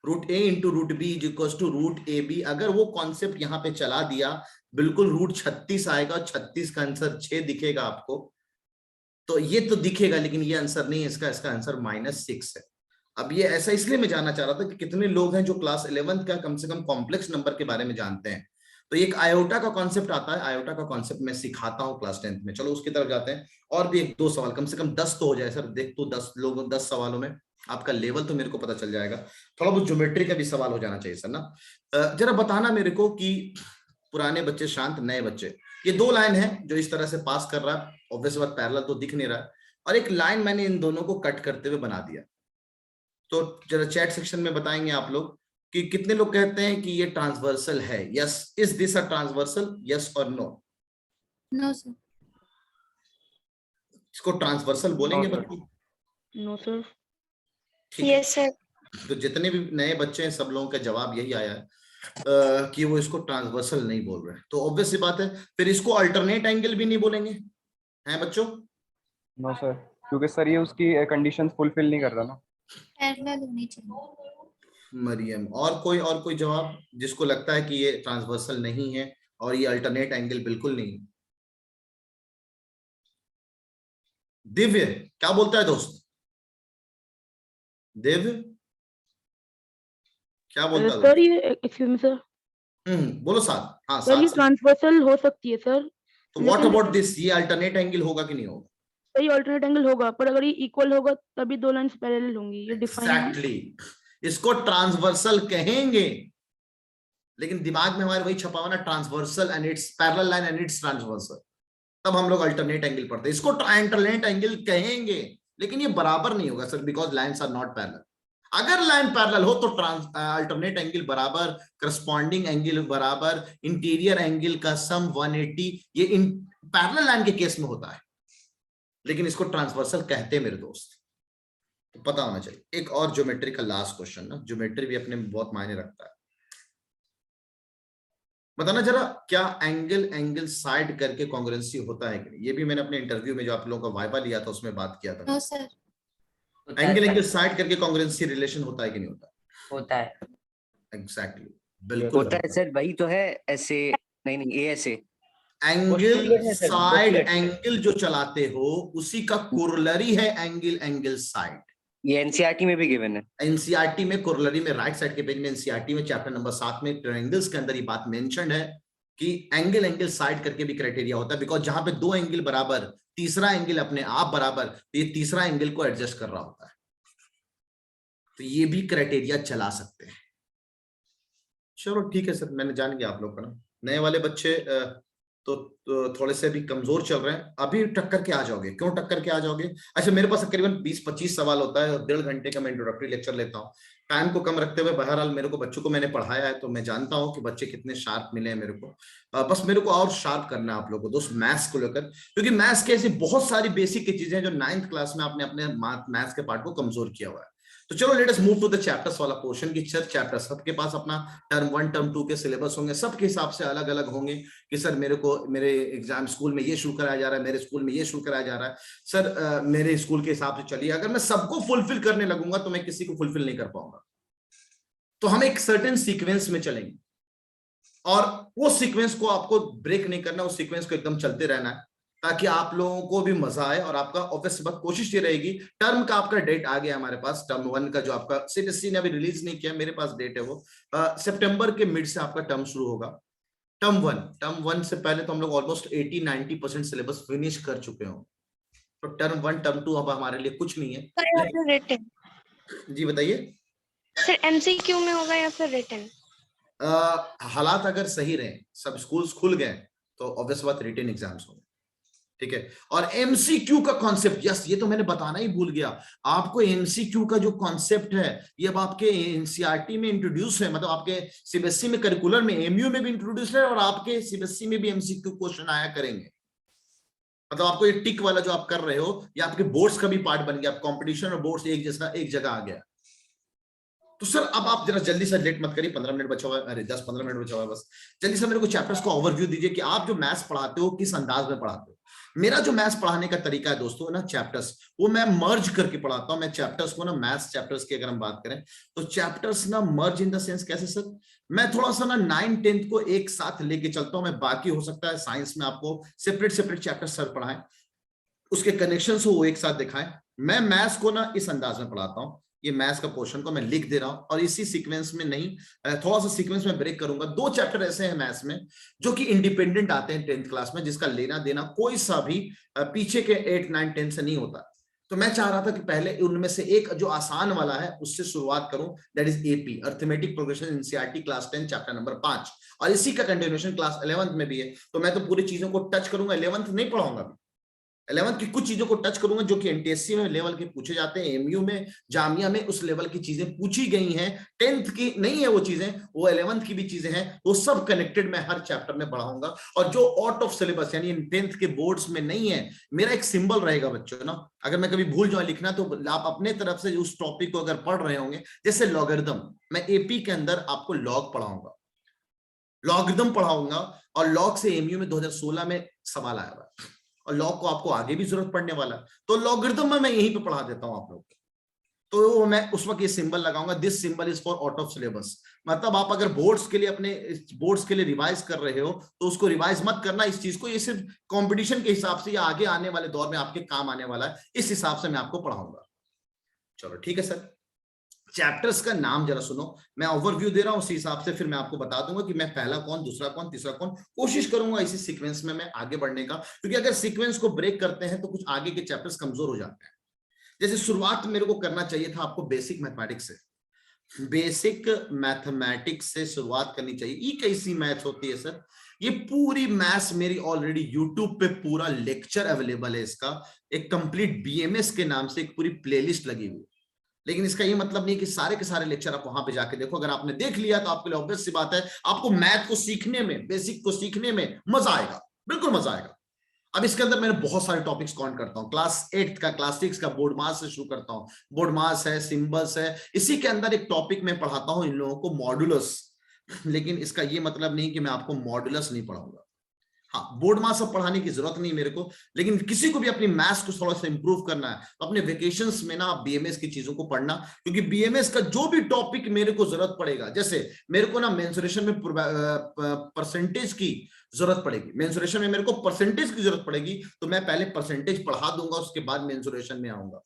root A into root B is equal to root A B. अगर वो कॉन्सेप्ट यहाँ पे चला दिया, बिल्कुल रूट 36 आएगा, 36 का आंसर 6 दिखेगा आपको, तो ये तो दिखेगा लेकिन ये आंसर नहीं है इसका, इसका आंसर -6 है। अब ये ऐसा इसलिए मैं जानना चाह रहा था कि कितने लोग हैं जो क्लास 11 का कम से कम कॉम्प्लेक्स नंबर के बारे में जानते हैं। तो एक आयोटा का कॉन्सेप्ट आता है, आयोटा का कॉन्सेप्ट मैं सिखाता हूँ क्लास 10th में। चलो उसकी तरफ जाते हैं। और भी 1-2 सवाल, कम से कम 10 तो हो जाए सर। देख तो 10 लोग 10 सवालों में आपका लेवल तो मेरे को पता चल जाएगा। थोड़ा बहुत ज्योमेट्री का भी सवाल हो जाना चाहिए सर ना। जरा बताना मेरे को कि पुराने बच्चे शांत, नए बच्चे, ये 2 लाइन है जो इस तरह से पास कर रहा है, ऑब्वियस बात पैरेलल तो दिख नहीं रहा है, और एक लाइन मैंने इन दोनों को कट करते हुए बना दिया। तो जरा चैट सेक्शन में बताएंगे आप लोग कि कितने लोग कहते हैं कि ये ट्रांसवर्सल है। Yes, is this a transversal, yes और नो? No, sir. इसको ट्रांसवर्सल बोलेंगे No, sir. बच्चों? No sir. ठीक है। Yes, sir. तो जितने भी नए बच्चे हैं सब लोगों का जवाब यही आया है कि वो इसको ट्रांसवर्सल नहीं बोल रहे हैं। तो ऑब्वियस सी बात है, फिर इसको अल्टरनेट एंगल भी नहीं बोलेंगे, हैं बच्चों? नो सर, क्योंकि सर ये उसकी कंडीशंस फुलफिल नहीं कर रहा ना। Parallel होनी चाहिए। मरियम, और कोई जवाब जिसको लगता है कि ये ट्रांसवर्सल नहीं है और ये अल्टरनेट एंगल बिल्कुल नहीं? दिव्य क्या बोलता है दोस्त? दिव्य क्या बोलता है? सर ये एक्सक्यूज मी सर, बोलो साथ। हाँ सर ये साथ। ट्रांसवर्सल हो सकती है सर। तो व्हाट अबाउट दिस, ये अल्टरनेट एंगल होगा कि नहीं होगा? सही ऑल्टरनेट एंगल होगा, पर अगर ये इक्वल होगा तभी 2 लाइंस पैरेलल होंगी, ये डिफाइन है। एग्जैक्टली, इसको ट्रांसवर्सल कहेंगे, लेकिन दिमाग में हमारे वही छपा हुआ ना, transversal and it's parallel line and it's transversal. तब हम लोग अल्टरनेट एंगल पढ़ते हैं, इसको अल्टरनेट एंगल कहेंगे, लेकिन ये बराबर नहीं होगा sir, because lines are not parallel. अगर लाइन पैरेलल हो तो अल्टरनेट एंगल बराबर करस्पॉन्डिंग एंगल बराबर इंटीरियर एंगल का सम 180, ये पैरेलल लाइन के केस में होता है, लेकिन इसको ट्रांसवर्सल कहते हैं मेरे दोस्त, तो पता होना चाहिए। एक और ज्योमेट्री का लास्ट क्वेश्चन ना, ज्योमेट्री भी अपने में बहुत मायने रखता है। बताना जरा, क्या एंगल साइड करके कॉन्ग्रुएंसी होता है कि नहीं? ये भी मैंने अपने इंटरव्यू में जो आप लोगों का वाइवा लिया था उसमें बात किया था। No, sir. एंगल साइड करके कॉन्ग्रुएंसी रिलेशन होता है कि नहीं होता? होता है। एग्जैक्टली, बिल्कुल होता है सर, वही तो है ऐसे, नहीं ये ऐसे एंगल साइड, एंगल जो चलाते हो उसी का कोरोलरी है एंगल साइड। ये एनसीईआरटी में भी गिवन है। एनसीईआरटी में कोरोलरी में राइट साइड के पेज में एनसीईआरटी में चैप्टर नंबर 7 में ट्रायंगल्स के अंदर ये बात मेंशन है कि एंगल साइड करके भी क्राइटेरिया होता है, बिकॉज जहां पे 2 एंगल बराबर, तीसरा एंगल अपने आप बराबर, तो ये तीसरा एंगल को एडजस्ट कर रहा होता है, तो ये भी क्राइटेरिया चला सकते हैं। चलो ठीक है सर, मैंने जान गया आप लोग का ना। नए वाले बच्चे तो थोड़े से भी कमजोर चल रहे हैं, अभी टक्कर के आ जाओगे। क्यों टक्कर के आ जाओगे? अच्छा, मेरे पास तकरीबन 20-25 सवाल होता है और 1.5 घंटे का मैं इंट्रोडक्टरी लेक्चर लेता हूँ। टाइम को कम रखते हुए बहरहाल मेरे को बच्चों को मैंने पढ़ाया है, तो मैं जानता हूँ कि बच्चे कितने शार्प मिले हैं मेरे को। बस मेरे को और शार्प करना है आप लोगों को दोस्त मैथ्स को लेकर, क्योंकि मैथ्स के ऐसी बहुत सारी बेसिक की चीजें जो 9th क्लास में आपने अपने मैथ्स के पार्ट को कमजोर किया हुआ है। तो चलो let us move to the chapters वाला पोर्शन की। चैप्टर सबके पास अपना टर्म 1 टर्म 2 के सिलेबस होंगे, सबके हिसाब से अलग अलग होंगे कि सर मेरे को मेरे एग्जाम स्कूल में ये शुरू कराया जा रहा है, मेरे स्कूल में ये शुरू कराया जा रहा है। सर मेरे स्कूल के हिसाब से चलिए, अगर मैं सबको फुलफिल करने लगूंगा तो मैं किसी को फुलफिल नहीं कर पाऊंगा। तो हम एक सर्टेन सीक्वेंस में चलेंगे और वो सीक्वेंस को आपको ब्रेक नहीं करना, उस सीक्वेंस को एकदम चलते रहना है ताकि आप लोगों को भी मजा आए। और आपका ऑब्वियस बात कोशिश ये रहेगी, टर्म का आपका डेट आ गया हमारे पास, टर्म 1 का जो आपका सीबीएसई ने अभी रिलीज नहीं किया, मेरे पास डेट है वो सितंबर के मिड से आपका टर्म शुरू होगा। टर्म 1 से पहले तो हम लोग ऑलमोस्ट 80-90% सिलेबस फिनिश कर चुके हो, तो टर्म 1 टर्म 2 अब हमारे लिए कुछ नहीं है। रिटन जी बताइए सर, एमसीक्यू में होगा या फिर रिटन? हालात अगर सही रहे, सब स्कूल्स खुल गए, तो ऑब्वियस बात रिटन एग्जाम्स होंगे, ठीक है। और एमसीक्यू का कॉन्सेप्ट, यस ये तो मैंने बताना ही भूल गया आपको, एमसीक्यू का जो कॉन्सेप्ट है ये अब आपके एनसीईआरटी में इंट्रोड्यूस है, मतलब आपके सीबीएसई में करिकुलर में एमयू में भी इंट्रोड्यूस है और आपके सीबीएसई में भी एमसीक्यू क्वेश्चन आया करेंगे। मतलब आपको ये टिक वाला जो आप कर रहे हो ये आपके बोर्ड्स का भी पार्ट बन गया, कंपटीशन और बोर्ड्स एक जैसा एक जगह आ गया। तो सर अब आप जरा जल्दी से, लेट मत करिए, 15 मिनट बचा हुआ है, अरे 10-15 मिनट बचा हुआ है बस, जल्दी से मेरे को चैप्टर्स को ओवरव्यू दीजिए कि आप जो मैथ्स पढ़ाते हो किस अंदाज में पढ़ाते हो। मेरा जो मैथ्स पढ़ाने का तरीका है दोस्तों ना, चैप्टर्स वो मैं मर्ज करके पढ़ाता हूं। मैं चैप्टर्स को ना, मैथ्स चैप्टर्स की अगर हम बात करें तो चैप्टर्स ना मर्ज इन द सेंस कैसे सर, मैं थोड़ा सा ना 9-10 को एक साथ लेके चलता हूं मैं। बाकी हो सकता है साइंस में आपको सेपरेट सेपरेट चैप्टर सर पढ़ाएं, उसके कनेक्शंस हो वो एक साथ दिखाएं। मैं मैथ्स को ना इस अंदाज में पढ़ाता हूं। ये मैथ्स का पोर्शन को मैं लिख दे रहा हूं और इसी सीक्वेंस में नहीं, थोड़ा सा सीक्वेंस में ब्रेक करूंगा। 2 चैप्टर ऐसे हैं मैथ्स में जो कि इंडिपेंडेंट आते हैं 10th क्लास में, जिसका लेना देना कोई सा भी पीछे के 8, 9, 10 से नहीं होता। तो मैं चाह रहा था कि पहले उनमें से एक जो आसान वाला है उससे शुरुआत करूं, that is AP, arithmetic progression NCERT class 10 chapter number 5, और इसी का कंटिन्यूएशन क्लास 11th में भी है। तो मैं तो पूरी चीजों को टच करूंगा, 11th नहीं पढ़ाऊंगा, 11th की कुछ चीजों को टच करूंगा जो कि एनटीएससी में लेवल के पूछे जाते हैं, एमयू में, जामिया में उस लेवल की चीजें पूछी गई हैं। 10th की नहीं है वो चीजें, वो 11th की भी चीजें हैं, वो सब कनेक्टेड मैं हर चैप्टर में पढ़ाऊंगा। और जो आउट ऑफ सिलेबस यानी 10th के बोर्ड्स में नहीं है, मेरा एक सिंबल रहेगा बच्चों ना, अगर मैं कभी भूल जाऊं लिखना तो आप अपने तरफ से उस टॉपिक को अगर पढ़ रहे होंगे, जैसे लॉगरिथम, मैं एपी के अंदर आपको लॉग पढ़ाऊंगा, लॉगरिथम पढ़ाऊंगा, और लॉग से एमयू में 2016 में सवाल आया हुआ, और लॉग को आपको आगे भी जरूरत पड़ने वाला है, तो लॉगरिथम में मैं यहीं पे पढ़ा देता हूं आप लोग को। तो मैं उस वक्त ये सिंबल लगाऊंगा, this symbol is for out of syllabus. मतलब आप अगर बोर्ड्स के लिए, अपने बोर्ड्स के लिए रिवाइज कर रहे हो तो उसको रिवाइज मत करना इस चीज को, ये सिर्फ कंपटीशन के हिसाब से या आगे आने वाले दौर में आपके काम आने वाला है, इस हिसाब से मैं आपको पढ़ाऊंगा। चलो ठीक है सर, चैप्टर्स का नाम जरा सुनो, मैं ओवरव्यू दे रहा हूं, उसी हिसाब से फिर मैं आपको बता दूंगा कि मैं पहला कौन, दूसरा कौन, तीसरा कौन। कोशिश करूंगा इसी सीक्वेंस में मैं आगे बढ़ने का, क्योंकि अगर सीक्वेंस को ब्रेक करते हैं तो कुछ आगे के चैप्टर्स कमजोर हो जाते हैं। जैसे शुरुआत मेरे को करना चाहिए था आपको बेसिक मैथमेटिक्स से, बेसिक मैथमेटिक्स से शुरुआत करनी चाहिए। ये कैसी मैथ होती है सर, ये पूरी मैथ्स मेरी ऑलरेडी यूट्यूब पे पूरा लेक्चर अवेलेबल है, इसका एक कंप्लीट बीएमएस के नाम से एक पूरी प्लेलिस्ट लगी हुई है। लेकिन इसका ये मतलब नहीं कि सारे के सारे लेक्चर आप वहां पे जाके देखो। अगर आपने देख लिया तो आपके लिए ऑब्वियस सी बात है, आपको मैथ को सीखने में, बेसिक को सीखने में मजा आएगा, बिल्कुल मजा आएगा। अब इसके अंदर मैंने बहुत सारे टॉपिक्स कौन करता हूँ, क्लास 8 का, क्लास 6 का बोर्ड मास से शुरू करता हूँ। बोर्ड मास है, सिंबल्स है, इसी के अंदर एक टॉपिक में पढ़ाता हूँ इन लोगों को, मॉडुलस। लेकिन इसका ये मतलब नहीं कि मैं आपको मॉडुलस नहीं पढ़ाऊंगा। हाँ, बोर्ड मास अब पढ़ाने की जरूरत नहीं मेरे को, लेकिन किसी को भी अपनी मैथ्स को थोड़ा सा इंप्रूव करना है तो अपने वेकेशंस में ना आप बीएमएस की चीजों को पढ़ना, क्योंकि बीएमएस का जो भी टॉपिक मेरे को जरूरत पड़ेगा, जैसे मेरे को ना मेंसुरेशन में परसेंटेज की जरूरत पड़ेगी, मेंसुरेशन में मेरे को परसेंटेज की जरूरत पड़ेगी, तो मैं पहले परसेंटेज पढ़ा दूंगा, उसके बाद मेंसुरेशन में आऊंगा।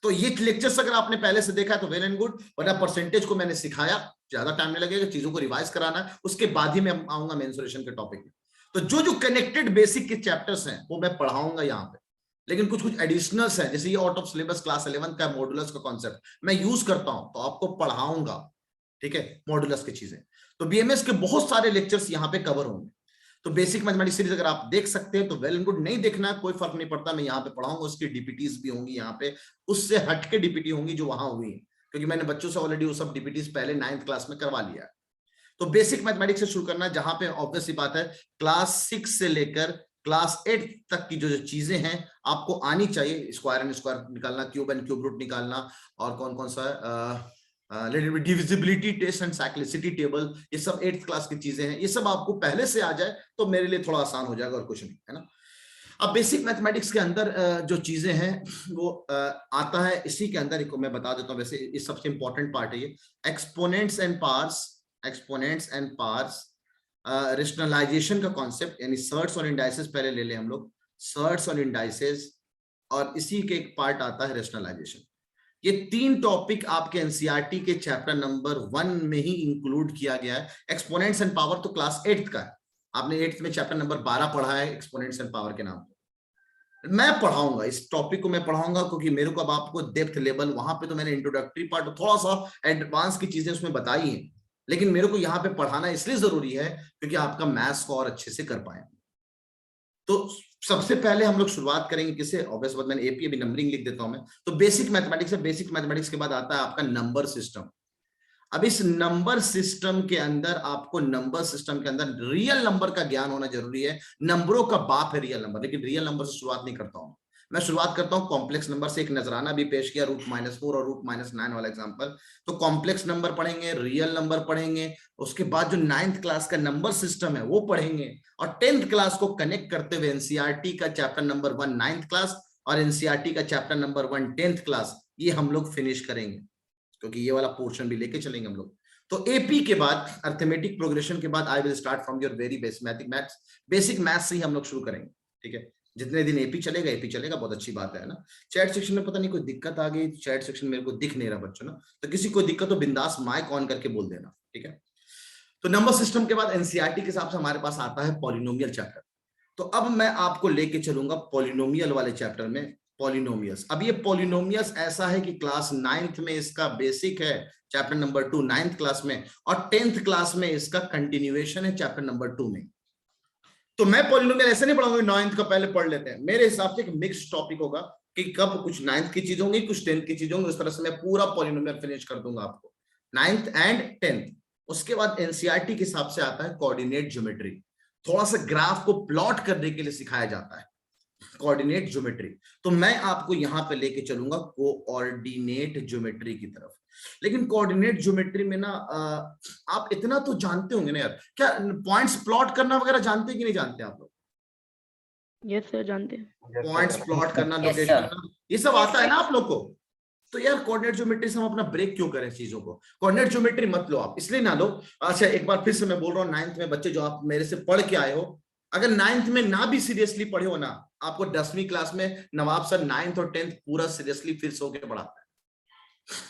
तो ये लेक्चर्स अगर आपने पहले से देखा है तो वेल एंड गुड, वरना परसेंटेज को मैंने सिखाया, ज्यादा टाइम नहीं लगेगा, चीजों को रिवाइज कराना, उसके बाद ही मैं आऊंगा मेंसुरेशन के टॉपिक में। तो जो जो कनेक्टेड बेसिक के चैप्टर्स हैं वो मैं पढ़ाऊंगा यहाँ पे, लेकिन कुछ कुछ एडिशनल्स हैं, जैसे ये आउट ऑफ सिलेबस क्लास 11 का मॉडुलस का कॉन्सेप्ट मैं यूज करता हूं तो आपको पढ़ाऊंगा, ठीक है, मॉडुलस की चीजें। तो बीएमएस के बहुत सारे लेक्चर्स यहाँ पे कवर होंगे। तो बेसिक मैथमेटिक्स सीरीज अगर आप देख सकते हैं तो वेल एंड गुड, नहीं देखना कोई फर्क नहीं पड़ता, मैं यहाँ पे पढ़ाऊंगा, उसकी डीपीटीज भी होंगी यहाँ पे, उससे हटके डीपीटी होंगी जो वहां हुई है, क्योंकि मैंने बच्चों से ऑलरेडी वो सब डीपीटीज पहले 9th क्लास में करवा लिया है। तो बेसिक मैथमेटिक्स से शुरू करना है, जहां पे ऑब्वियस सी बात है क्लास 6 से लेकर क्लास 8 तक की जो जो चीजें हैं आपको आनी चाहिए, स्क्वायर एंड स्क्वायर निकालना, क्यूब एंड क्यूब रूट निकालना, और कौन कौन सा divisibility test and cyclicity table, ये सब 8th क्लास की चीजें हैं। ये सब आपको पहले से आ जाए तो मेरे लिए थोड़ा आसान हो जाएगा, और कुछ नहीं है ना। अब बेसिक मैथमेटिक्स के अंदर जो चीजें हैं वो आता है, इसी के अंदर मैं बता देता हूँ, वैसे ये सबसे इंपॉर्टेंट पार्ट है ये, exponents and powers, exponents and powers, rationalisation का कॉन्सेप्ट, यानी सर्ट्स और इंडाइसेस पहले ले लें हम लोग, सर्ट्स और इंडाइसेस, और इसी के एक पार्ट आता है रेशनलाइजेशन। ये 3 टॉपिक आपके एनसीईआरटी के चैप्टर नंबर 1 में ही इंक्लूड किया गया है। एक्सपोनेंट्स एंड पावर तो क्लास 8th का है, आपने 8th में चैप्टर नंबर 12 पढ़ा है एक्सपोनेंट्स एंड पावर के नाम पे। मैं पढ़ाऊंगा इस टॉपिक को, मैं पढ़ाऊंगा क्योंकि मेरे को अब आपको डेप्थ लेवल, वहां पे तो मैंने इंट्रोडक्टरी पार्ट थोड़ा सा एडवांस की चीजें उसमें बताई हैं, लेकिन मेरे को यहाँ पे पढ़ाना इसलिए जरूरी है क्योंकि आपका मैथ्स को और अच्छे से कर पाए। तो सबसे पहले हम लोग शुरुआत करेंगे किसे, ऑब्वियस बात, मैंने एपी अभी नंबरिंग लिख देता हूं मैं, तो बेसिक मैथमेटिक्स है। बेसिक मैथमेटिक्स के बाद आता है आपका नंबर सिस्टम। अब इस नंबर सिस्टम के अंदर आपको, नंबर सिस्टम के अंदर रियल नंबर का ज्ञान होना जरूरी है। नंबरों का बाप है रियल नंबर, लेकिन रियल नंबर से शुरुआत नहीं करता हूं मैं शुरुआत करता हूं कॉम्प्लेक्स नंबर से। एक नजराना भी पेश किया √-4 और √-9 वाला एग्जांपल। तो कॉम्प्लेक्स नंबर पढ़ेंगे, रियल नंबर पढ़ेंगे, उसके बाद जो 9th क्लास का नंबर सिस्टम है वो पढ़ेंगे, और 10th क्लास को कनेक्ट करते हुए एनसीईआरटी का चैप्टर नंबर 1 9th क्लास और एनसीईआरटी का चैप्टर नंबर 1 10th क्लास, ये हम लोग फिनिश करेंगे, क्योंकि ये वाला पोर्शन भी लेके चलेंगे हम लोग। तो एपी के बाद, अर्थमेटिक प्रोग्रेशन के बाद, I will start from your very basic maths से ही हम लोग शुरू करेंगे, ठीक है। जितने दिन एपी चलेगा, बहुत अच्छी बात है ना। चैट सेक्शन में पता नहीं कोई दिक्कत आ गई, चैट सेक्शन मेरे को दिख नहीं रहा बच्चों ना, तो किसी को दिक्कत हो बिंदास माइक ऑन करके बोल देना, ठीक है। तो नंबर सिस्टम के बाद एनसीईआरटी के हिसाब से हमारे पास आता है पॉलिनोमियल चैप्टर। तो अब मैं आपको लेके चलूंगा पॉलिनोमियल वाले चैप्टर में, पॉलिनोमियल्स। अब ये पॉलिनोमियल्स ऐसा है कि क्लास 9th में इसका बेसिक है, चैप्टर नंबर 2 9th क्लास में, और 10th क्लास में इसका कंटिन्यूएशन है चैप्टर नंबर 2 में। तो मैं पॉलिनोमियल ऐसे नहीं पढ़ाऊंगा 9th का पहले पढ़ लेते हैं, मेरे हिसाब से एक मिक्स टॉपिक होगा कि कब कुछ 9th की चीज होंगी, कुछ 10th की चीज होंगी, उस तरह से मैं पूरा पॉलिनोमियल फिनिश कर दूंगा आपको 9th एंड 10th। उसके बाद एनसीईआरटी के हिसाब से आता है कोऑर्डिनेट ज्योमेट्री, थोड़ा सा ग्राफ को प्लॉट करने के लिए सिखाया जाता है, कोऑर्डिनेट ज्योमेट्री। तो मैं आपको यहां पे लेके चलूंगा कोऑर्डिनेट ज्योमेट्री की तरफ। लेकिन कोऑर्डिनेट ज्योमेट्री में ना आप इतना तो जानते होंगे ना यार, क्या पॉइंट्स प्लॉट करना वगैरह जानते हैं कि नहीं जानते आप लोग? यस सर, जानते हैं। पॉइंट्स प्लॉट करना, Yes, लोकेशन sir. करना, ये सब आता है ना आप लोग को। तो यार कोऑर्डिनेट ज्योमेट्री से हम अपना ब्रेक क्यों करें चीजों को? कोऑर्डिनेट ज्योमेट्री मत लो आप, इसलिए ना लो। अच्छा, एक बार फिर से मैं बोल रहा हूँ, 9th में बच्चे जो आप मेरे से पढ़ के आए हो, अगर 9th में ना भी सीरियसली पढ़े हो ना, आपको 10वीं क्लास में नवाब सर 9th और 10th पूरा सीरियसली फिर से होकर पढ़ाता है,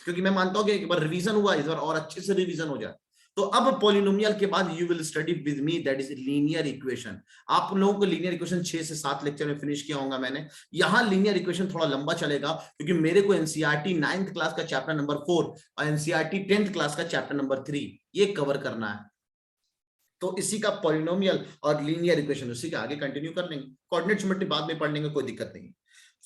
क्योंकि मैं मानता हूं कि एक बार रिवीजन हुआ, इस बार और अच्छे से रिवीजन हो जाए। तो अब पॉलिनोमियल के बाद you will study with me, that is linear equation. आप लोगों को लीनियर इक्वेशन 6 से 7 लेक्चर में फिनिश किया होगा मैंने। यहां लीनियर इक्वेशन थोड़ा लंबा चलेगा, क्योंकि मेरे को एनसीईआरटी 9th क्लास का चैप्टर नंबर 4 और एनसीईआरटी 10th क्लास का चैप्टर नंबर 3 ये कवर करना है। तो इसी का पॉलिनोमियल और लीनियर इक्वेशन उसी के आगे कंटिन्यू कर लेंगे। कोऑर्डिनेट ज्योमेट्री बाद में पढ़ लेंगे, कोई दिक्कत नहीं।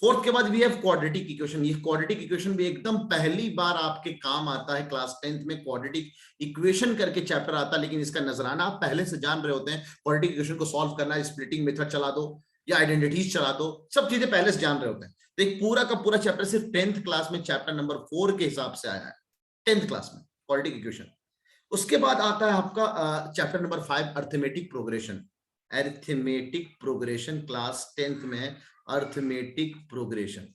4th के बाद वी हैव क्वाड्रेटिक इक्वेशन। ये क्वाड्रेटिक इक्वेशन भी एकदम पहली बार आपके काम आता है, क्लास 10th में क्वाड्रेटिक इक्वेशन करके चैप्टर आता है, लेकिन इसका नजराना आप पहले से जान रहे होते हैं। क्वाड्रेटिक इक्वेशन को सॉल्व करना, स्प्लिटिंग मेथड चला दो या आइडेंटिटीज चला दो, सब चीजें पहले से जान रहे होते हैं। तो एक पूरा का पूरा चैप्टर सिर्फ 10th क्लास में चैप्टर नंबर 4 के हिसाब से आया है, 10th क्लास में क्वाड्रेटिक इक्वेशन। उसके बाद आता है आपका chapter number 5 arithmetic progression. Arithmetic progression class 10th में है, अर्थमेटिक प्रोग्रेशन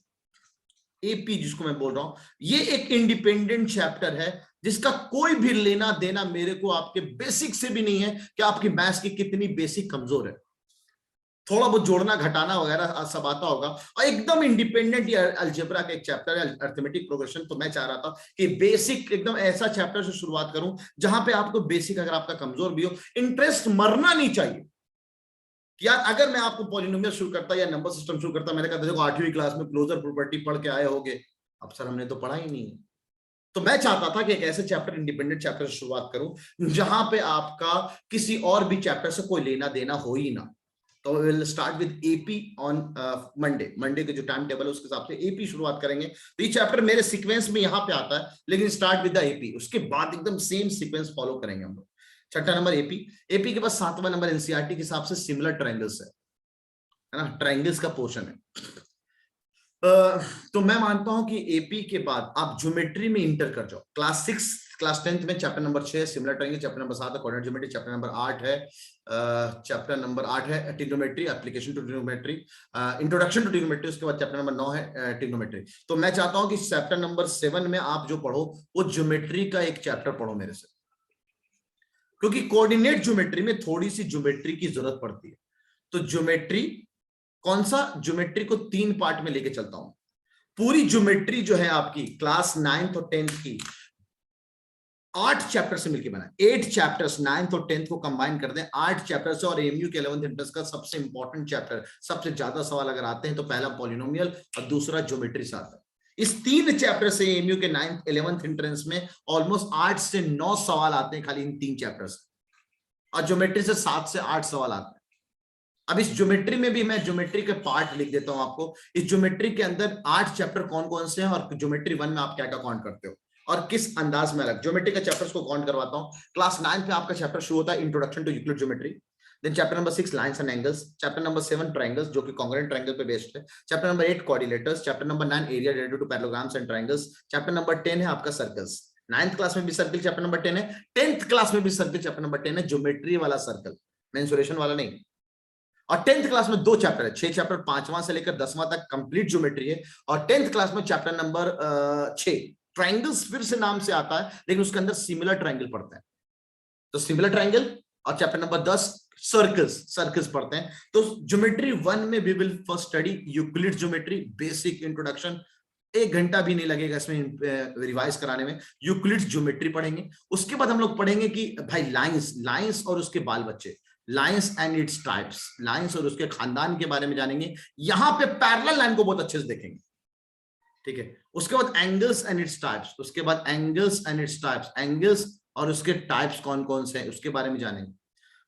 एपी जिसको मैं बोल रहा हूं। ये एक इंडिपेंडेंट चैप्टर है जिसका कोई भी लेना देना मेरे को आपके बेसिक से भी नहीं है कि आपकी मैथ्स की कितनी बेसिक कमजोर है। थोड़ा बहुत जोड़ना घटाना वगैरह सब आता होगा, और एकदम इंडिपेंडेंट ये अलजेब्रा का एक चैप्टर है अर्थमेटिक प्रोग्रेशन। तो मैं चाह रहा था कि बेसिक एकदम ऐसा चैप्टर से शुरुआत करूं जहां पे आपको बेसिक अगर आपका कमजोर भी हो, इंटरेस्ट मरना नहीं चाहिए। यार अगर मैं आपको पॉलिनोमियल शुरू करता या नंबर सिस्टम शुरू करता, मैंने कहा देखो 8वीं क्लास में क्लोजर प्रॉपर्टी पढ़ के आए होगे, अब सर हमने तो पढ़ा ही नहीं है। तो मैं चाहता था कि एक ऐसे चैप्टर, इंडिपेंडेंट चैप्टर से शुरुआत करूं जहां पे आपका किसी और भी चैप्टर से कोई लेना देना हो ही ना। तो we will start with AP on Monday के जो टाइम टेबल है उसके हिसाब से एपी शुरुआत करेंगे। तो ये चैप्टर मेरे सीक्वेंस में यहाँ पे आता है, लेकिन स्टार्ट विद द एपी, उसके बाद एकदम सेम सीक्वेंस फॉलो करेंगे हम लोग। 6ठा नंबर एपी। एपी के बाद 7वां नंबर एनसीईआरटी के हिसाब से सिमिलर ट्रायंगल्स है ना, ट्रायंगल्स का पोर्शन है। तो मैं मानता हूं कि एपी के बाद आप ज्योमेट्री में इंटर कर जाओ। क्लास 10th में chapter number 6 similar triangle, chapter number 7 है कोऑर्डिनेट ज्योमेट्री, चैप्टर नंबर 8 है trigonometry, application to trigonometry, introduction to trigonometry. उसके बाद चैप्टर नंबर 9 है ट्रिग्नोमेट्री। तो मैं चाहता हूं कि चैप्टर नंबर 7 में आप जो पढ़ो वो ज्योमेट्री का एक चैप्टर पढ़ो मेरे से, क्योंकि कोऑर्डिनेट ज्योमेट्री में थोड़ी सी ज्योमेट्री की जरूरत पड़ती है। तो ज्योमेट्री कौन सा, ज्योमेट्री को 3 पार्ट में लेके चलता हूं। पूरी ज्योमेट्री जो है आपकी क्लास 9th और 10th की 8 चैप्टर से मिलकर बना, 8 चैप्टर्स 9th और 10th को कंबाइन कर दें 8 चैप्टर से। और एएमयू के 11th एंट्रेंस का सबसे इंपॉर्टेंट चैप्टर, सबसे ज्यादा सवाल अगर आते हैं तो पहला पॉलिनोमियल और दूसरा ज्योमेट्री से आता है। इस 3 चैप्टर से एएमयू के 9th 11th एंट्रेंस में ऑलमोस्ट 8 से 9 सवाल आते हैं खाली इन 3 चैप्टर से, और ज्योमेट्री से 7 से 8 सवाल आते हैं। अब इस ज्योमेट्री में भी मैं ज्योमेट्री के पार्ट लिख देता हूं आपको। इस ज्योमेट्री के अंदर 8 चैप्टर कौन कौन से हैं, और ज्योमेट्री 1 में आप क्या क्या काउंट करते हो और किस अंदाज में अलग ज्योमेट्री के चैप्टर्स को काउंट करवाता हूं। क्लास 9 में आपका चैप्टर शुरू होता है introduction to Euclid geometry, then chapter number 6 lines and angles, chapter number 7 triangles जो कि कॉन्ग्रुएंट ट्रायंगल पे बेस्ड है, chapter number 8 quadrilaterals, chapter number 9 area related to parallelograms and triangles, chapter number 10 है आपका सर्कल्स। 9th क्लास में भी circle chapter number 10 है, 10th class में भी सर्कल चैप्टर नंबर 10 है, ज्योमेट्री वाला सर्कल, मेंसुरेशन वाला नहीं। और 10th क्लास में 2 चैप्टर है, 6 चैप्टर 5वां से लेकर 10वां तक कंप्लीट ज्योमेट्री है। और 10th क्लास में चैप्टर नंबर 6 ट्रायंगल्स फिर से नाम से आता है, लेकिन उसके अंदर सिमिलर ट्रायंगल पढ़ते हैं, तो सिमिलर ट्रायंगल। और चैप्टर नंबर 10 सर्कल्स पढ़ते हैं। तो ज्योमेट्री 1 में we will first study Euclid geometry, basic introduction, 1 घंटा भी नहीं लगेगा इसमें रिवाइज कराने में। यूक्लिड ज्योमेट्री पढ़ेंगे, उसके बाद हम लोग पढ़ेंगे कि भाई लाइंस और उसके बाल बच्चे, lines and its types, lines और उसके खानदान के बारे में जानेंगे। यहां पे पैरेलल लाइन को बहुत अच्छे से देखेंगे, ठीक है। उसके बाद एंगल्स एंड इट्स टाइप्स, उसके बाद angles and its types, angles और उसके टाइप्स कौन कौन से हैं उसके बारे में जानेंगे।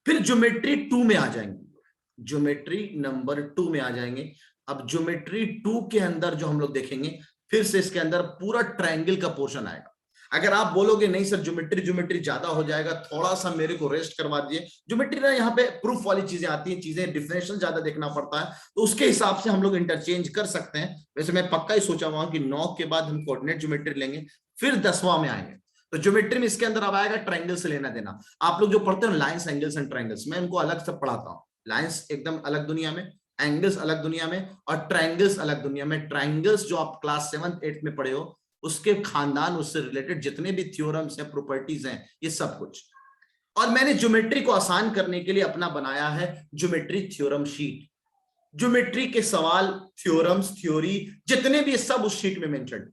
फिर ज्योमेट्री 2 में आ जाएंगे, ज्योमेट्री नंबर 2 में आ जाएंगे। अब ज्योमेट्री 2 के अंदर जो हम लोग देखेंगे, फिर से इसके अंदर पूरा ट्रायंगल का पोर्शन आएगा। अगर आप बोलोगे नहीं सर ज्योमेट्री ज्यादा हो जाएगा, थोड़ा सा मेरे को रेस्ट करवा दीजिए, ज्योमेट्री ना यहाँ पे प्रूफ वाली चीजें आती हैं, चीजें डिफरेंशियल ज्यादा देखना पड़ता है, तो उसके हिसाब से हम लोग इंटरचेंज कर सकते हैं। वैसे मैं पक्का ही सोचा हुआ कि 9 के बाद हम कोऑर्डिनेट ज्योमेट्री लेंगे, फिर 10वां में आएंगे। तो ज्योमेट्री में इसके अंदर अब आएगा ट्रायंगल से लेना देना। आप लोग जो पढ़ते हो लाइंस, एंगल्स एंड ट्रायंगल्स, मैं उनको अलग से पढ़ाता हूँ। लाइंस एकदम अलग दुनिया में, एंगल्स अलग दुनिया में, और ट्रायंगल्स अलग दुनिया में। ट्रायंगल्स जो आप क्लास 7th 8th में पढ़े हो, उसके खानदान, उससे रिलेटेड जितने भी थ्योरम्स हैं, प्रॉपर्टीज हैं, ये सब कुछ। और मैंने ज्योमेट्री को आसान करने के लिए अपना बनाया है ज्योमेट्री थ्योरम शीट। ज्योमेट्री के सवाल, थ्योरम्स, थ्योरी जितने भी सब उस शीट में मेंशन।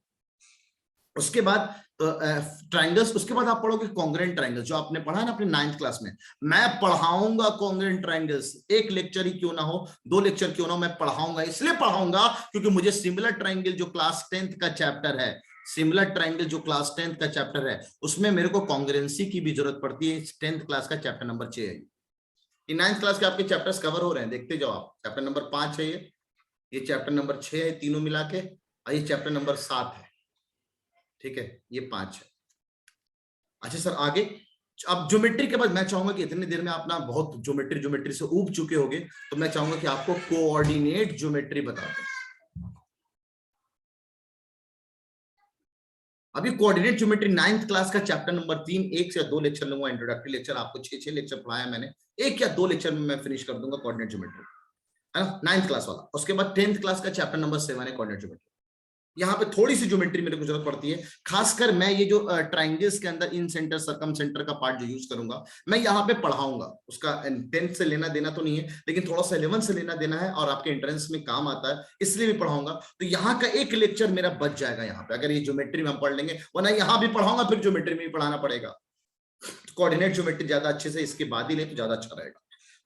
उसके बाद ट्रायंगल्स, उसके बाद आप पढ़ोगे कॉन्ग्रुएंट ट्रायंगल्स, जो आपने पढ़ा ना अपने 9th क्लास में। मैं पढ़ाऊंगा कॉन्ग्रुएंट ट्रायंगल्स, 1 लेक्चर ही क्यों ना हो, 2 लेक्चर क्यों ना हो, मैं पढ़ाऊंगा। इसलिए पढ़ाऊंगा क्योंकि मुझे सिमिलर ट्रायंगल जो क्लास 10th का चैप्टर है, सिमिलर ट्रायंगल जो क्लास 10th का चैप्टर है, उसमें मेरे को कॉन्ग्रुएंसी की भी जरूरत पड़ती है। 10th क्लास का चैप्टर नंबर 6 है। ये 9th क्लास के आपके चैप्टर्स कवर हो रहे हैं, देखते जाओ आप। चैप्टर नंबर 5 है ये चैप्टर नंबर 6 है, तीनों मिला के, और ये चैप्टर नंबर 7 है, ठीक है, ये 5 है। अच्छा सर आगे, अब ज्योमेट्री के बाद मैं चाहूंगा कि इतनी देर में आप ना बहुत ज्योमेट्री से ऊब चुके होंगे, तो मैं चाहूंगा कि आपको कोऑर्डिनेट ज्योमेट्री बता दें। अभी कोऑर्डिनेट ज्योमेट्री 9th क्लास का चैप्टर नंबर 3, 1 या 2 लेक्चर लूंगा, इंट्रोडक्टरी लेक्चर। आपको 6 लेक्चर पढ़ाया मैंने, 1 या 2 लेक्चर में मैं फिनिश कर दूंगा कोऑर्डिनेट ज्योमेट्री, है ना, 9th क्लास वाला। उसके बाद 10th क्लास का चैप्टर नंबर 7 है कोऑर्डिनेट ज्योमेट्री। यहाँ पे थोड़ी सी ज्योमेट्री मेरे को जरूरत पड़ती है, खासकर मैं ये जो ट्रायंगल्स के अंदर इन सेंटर सर्कम सेंटर का पार्ट जो यूज करूंगा, मैं यहाँ पे पढ़ाऊंगा। उसका 10th से लेना देना तो नहीं है, लेकिन थोड़ा सा 11th से लेना देना है, और आपके एंट्रेंस में काम आता है, इसलिए भी पढ़ाऊंगा। तो यहाँ का 1 लेक्चर मेरा बच जाएगा यहाँ पे, अगर ये ज्योमेट्री में हम पढ़ लेंगे, वरना यहाँ भी पढ़ाऊंगा, फिर ज्योमेट्री में भी पढ़ाना पड़ेगा। कोऑर्डिनेट ज्योमेट्री ज्यादा अच्छे से इसके बाद ही ले तो ज्यादा अच्छा रहेगा।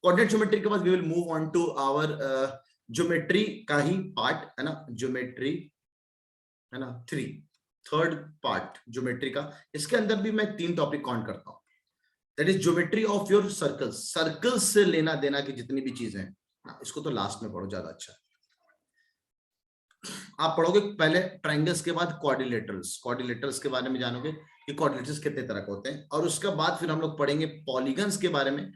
कोऑर्डिनेट ज्योमेट्री के बाद we will move on to our geometry का ही पार्ट, है ना, ज्योमेट्री, है ना, 3rd पार्ट ज्योमेट्री का। इसके अंदर भी मैं 3 टॉपिक काउंट करता हूं, that is geometry of your circles. Circles से लेना देना की जितनी भी चीजें हैं, इसको तो लास्ट में पढ़ो, ज्यादा अच्छा है। आप पढ़ोगे पहले ट्रायंगल्स के बाद क्वाड्रिलेटरल्स के बारे में जानोगे कि क्वाड्रिलेटरल्स कितने तरह के होते हैं। और उसके बाद फिर हम लोग पढ़ेंगे पॉलीगन्स के बारे में।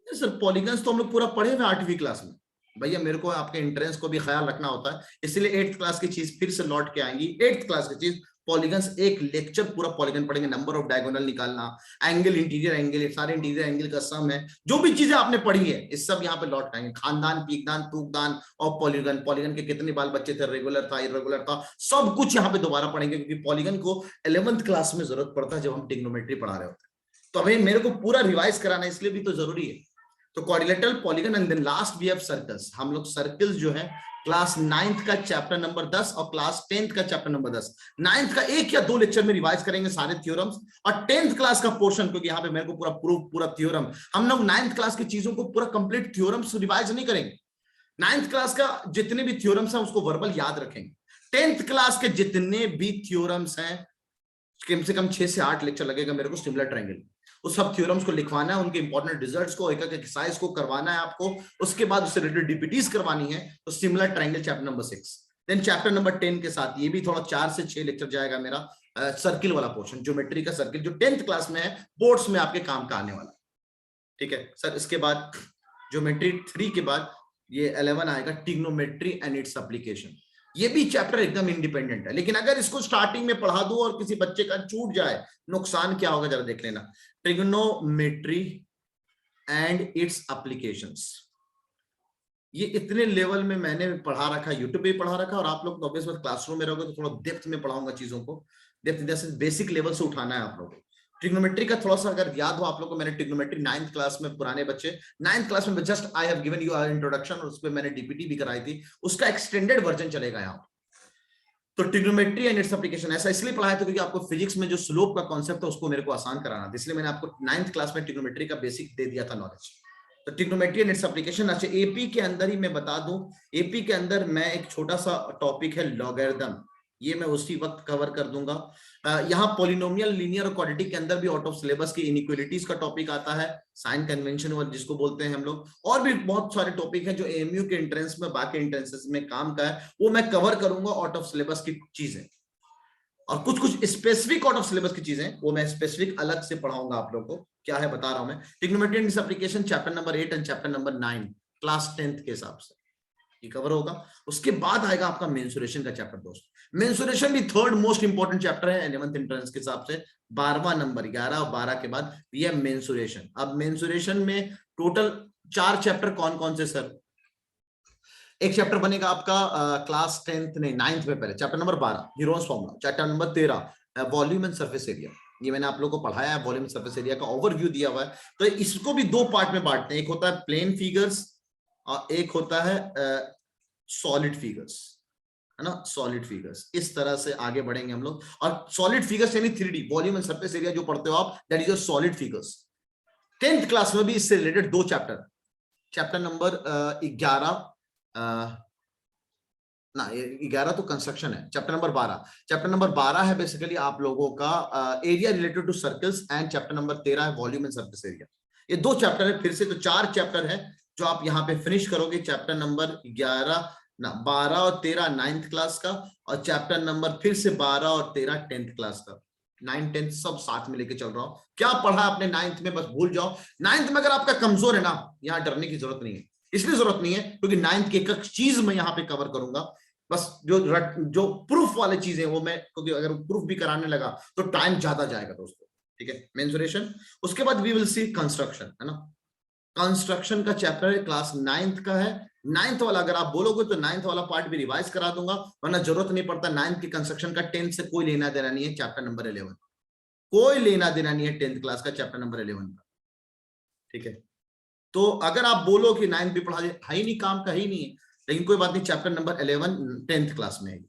सर पॉलीगन्स तो हम लोग पूरा पढ़े हुए 8वीं क्लास में। भैया मेरे को आपके एंट्रेंस को भी ख्याल रखना होता है, इसलिए 8th क्लास की चीज फिर से लौट के आएंगी। 8th क्लास की चीज पॉलीगन्स, 1 लेक्चर पूरा पॉलीगन पढ़ेंगे, नंबर ऑफ डायगोनल निकालना, एंगल, इंटीरियर एंगल, सारे इंटीरियर एंगल का सम है, जो भी चीजें आपने पढ़ी है इस सब यहाँ पे लौट आएंगे। खानदान, पीकदान, तूकदान और पॉलीगन, पॉलीगन के कितने बाल बच्चे थे, रेगुलर था, इरेगुलर था, सब कुछ यहाँ पे दोबारा पढ़ेंगे, क्योंकि पॉलीगन को 11th क्लास में जरूरत पड़ता है जब हम ट्रिग्नोमेट्री पढ़ा रहे होते हैं। तो अभी मेरे को पूरा रिवाइज कराना है, इसलिए भी तो जरूरी है। तो quadrilateral, polygon and then last we have circles. हम लोग सर्कल्स जो है क्लास 9th का चैप्टर नंबर 10 और क्लास 10th का चैप्टर नंबर 10, 9th का 1 या 2 लेक्चर में रिवाइज करेंगे सारे थ्योरम्स, और 10th क्लास का पोर्शन, क्योंकि यहाँ पे मेरे को पूरा प्रूफ, पूरा थ्योरम, हम लोग 9th क्लास की चीजों को पूरा कंप्लीट थ्योरम्स रिवाइज नहीं करेंगे। 9th क्लास का जितने भी थ्योरम्स हैं उसको वर्बल याद रखेंगे। 10th क्लास के जितने भी थ्योरम्स हैं, कम से कम 6 से 8 लेक्चर लगेगा मेरे को सिमिलर ट्रायंगल, उस सब थ्योरम्स को लिखवाना है, उनके इंपॉर्टेंट रिजल्ट्स को, एक एक एक्सरसाइज को करवाना है आपको, उसके बाद उससे रिलेटेड डीपीटीज करवानी है। तो similar triangle chapter number 6, then chapter number 10 के साथ ये भी थोड़ा 4 से 6 लेक्चर जाएगा मेरा सर्किल वाला पोर्शन, ज्योमेट्री का सर्किल, जो 10th क्लास में है, बोर्ड्स में आपके काम का आने वाला। ठीक है सर, इसके बाद ज्योमेट्री 3 के बाद ये 11 आएगा, ट्रिग्नोमेट्री एंड इट्स एप्लीकेशन। ये भी चैप्टर एकदम इंडिपेंडेंट है, लेकिन अगर इसको स्टार्टिंग में पढ़ा दूं और किसी बच्चे का छूट जाए, नुकसान क्या होगा जरा देख लेना। ट्रिग्नोमेट्री एंड इट्स एप्लीकेशंस, ये इतने लेवल में मैंने पढ़ा रखा, यूट्यूब पे पढ़ा रखा, और आप लोग ऑब्वियस बात क्लासरूम में रहोगे तो थोड़ा डेप्थ में पढ़ाऊंगा चीजों को, डेप्थ जैसे बेसिक लेवल से उठाना है आप लोगों को। ट्रिग्नोमेट्री का थोड़ा सा अगर याद हो आप लोगों को, मैंने ट्रिग्नोमेट्री 9th क्लास में, पुराने बच्चे 9th क्लास में just I have given you introduction, और उस पर मैंने डीपीटी भी कराई थी, उसका एक्सटेंडेड वर्जन चलेगा यहाँ। तो ट्रिग्नोमेट्री एंड इट्स एप्लीकेशन ऐसा इसलिए पढ़ाया था क्योंकि आपको फिजिक्स में जो स्लोप का कॉन्सेप्ट है उसको मेरे को आसान कराना था, इसलिए मैंने आपको 9th क्लास में ट्रिग्नोमेट्री का बेसिक दे दिया था नॉलेज। तो ट्रिग्नोमेट्री एंड इट्स एप्लीकेशन। अच्छा, एपी के अंदर ही मैं बता दूं, एपी के अंदर मैं एक छोटा सा टॉपिक है लॉगरिथम, ये मैं उसी वक्त कवर कर दूंगा। यहाँ पॉलिनोमियल, लीनियर और क्वाड्रेटिक के अंदर भी आउट ऑफ सिलेबस की इनइक्वालिटीज का टॉपिक आता है, साइन कन्वेंशन और जिसको बोलते हैं हम लोग, और भी बहुत सारे टॉपिक हैं जो एएमयू के एंट्रेंस में, बाकी एंट्रेंसेस में काम का है, वो मैं कवर करूंगा आउट ऑफ सिलेबस की चीजें, और कुछ स्पेसिफिक आउट ऑफ सिलेबस की चीजें वो मैं स्पेसिफिक अलग से पढ़ाऊंगा आप लोगों को। क्या है बता रहा हूं मैं। Trigonometry and its application chapter number 8 and chapter number 9 class 10th के हिसाब से ये कवर होगा। उसके बाद आएगा आपका मेंसुरेशन का चैप्टर दोस्त। मेंसुरेशन भी थर्ड मोस्ट इंपॉर्टेंट चैप्टर है 11th एंट्रेंस के हिसाब से, 12वां नंबर, 11 और 12 के बाद ये मेंसुरेशन। अब मेंसुरेशन में टोटल 4 चैप्टर कौन कौन से सर? एक चैप्टर बनेगा आपका क्लास 10th नहीं 9th में, पहले chapter number 12 Heron's formula, chapter number 13 volume and surface area, ये मैंने आप लोगों को पढ़ाया है, वॉल्यूम सरफेस एरिया का ओवरव्यू दिया हुआ है। तो इसको भी 2 पार्ट में बांटते हैं, एक होता है प्लेन फिगर्स और एक होता है सॉलिड फिगर्स, है ना, सॉलिड फिगर्स। इस तरह से आगे बढ़ेंगे हम लोग। और सॉलिड फिगर्स यानी 3D volume and surface area जो पढ़ते हो आप, that is your solid figures. 10th class में भी इससे रिलेटेड 2 चैप्टर, चैप्टर नंबर 11 तो कंस्ट्रक्शन है, चैप्टर नंबर 12 है बेसिकली आप लोगों का area related to circles, and chapter number 13 है वॉल्यूम एंड सरफेस एरिया। ये 2 चैप्टर है फिर से, तो 4 चैप्टर है जो आप यहाँ पे फिनिश करोगे। चैप्टर नंबर 12 और 13 9th क्लास का, और चैप्टर नंबर फिर से 12 और 13 10th क्लास का। 9th 10th सब साथ में लेके चल रहा हूं। क्या पढ़ा आपने 9th में बस भूल जाओ। 9th में अगर आपका कमजोर है ना, यहाँ डरने की जरूरत नहीं है, इसलिए जरूरत नहीं है क्योंकि 9th की एक चीज मैं यहाँ पे कवर करूंगा। बस जो प्रूफ वाले चीजें वो मैं, क्योंकि अगर प्रूफ भी कराने लगा तो टाइम ज्यादा जाएगा दोस्तों, ठीक है। मेंसुरेशन, उसके बाद वी विल सी कंस्ट्रक्शन, है ना। कंस्ट्रक्शन का चैप्टर है, क्लास 9th का है। 9th वाला अगर आप बोलोगे तो 9th वाला पार्ट भी रिवाइज करा दूंगा, वरना जरूरत नहीं पड़ता। 9th की कंस्ट्रक्शन का 10th से कोई लेना देना नहीं है। चैप्टर नंबर 11 कोई लेना देना नहीं है 10th क्लास का, चैप्टर नंबर 11 का, ठीक है। तो अगर आप बोलो कि 9th भी पढ़ा है ही नहीं, काम का ही नहीं है, लेकिन कोई बात नहीं, चैप्टर नंबर 11 10th क्लास में है,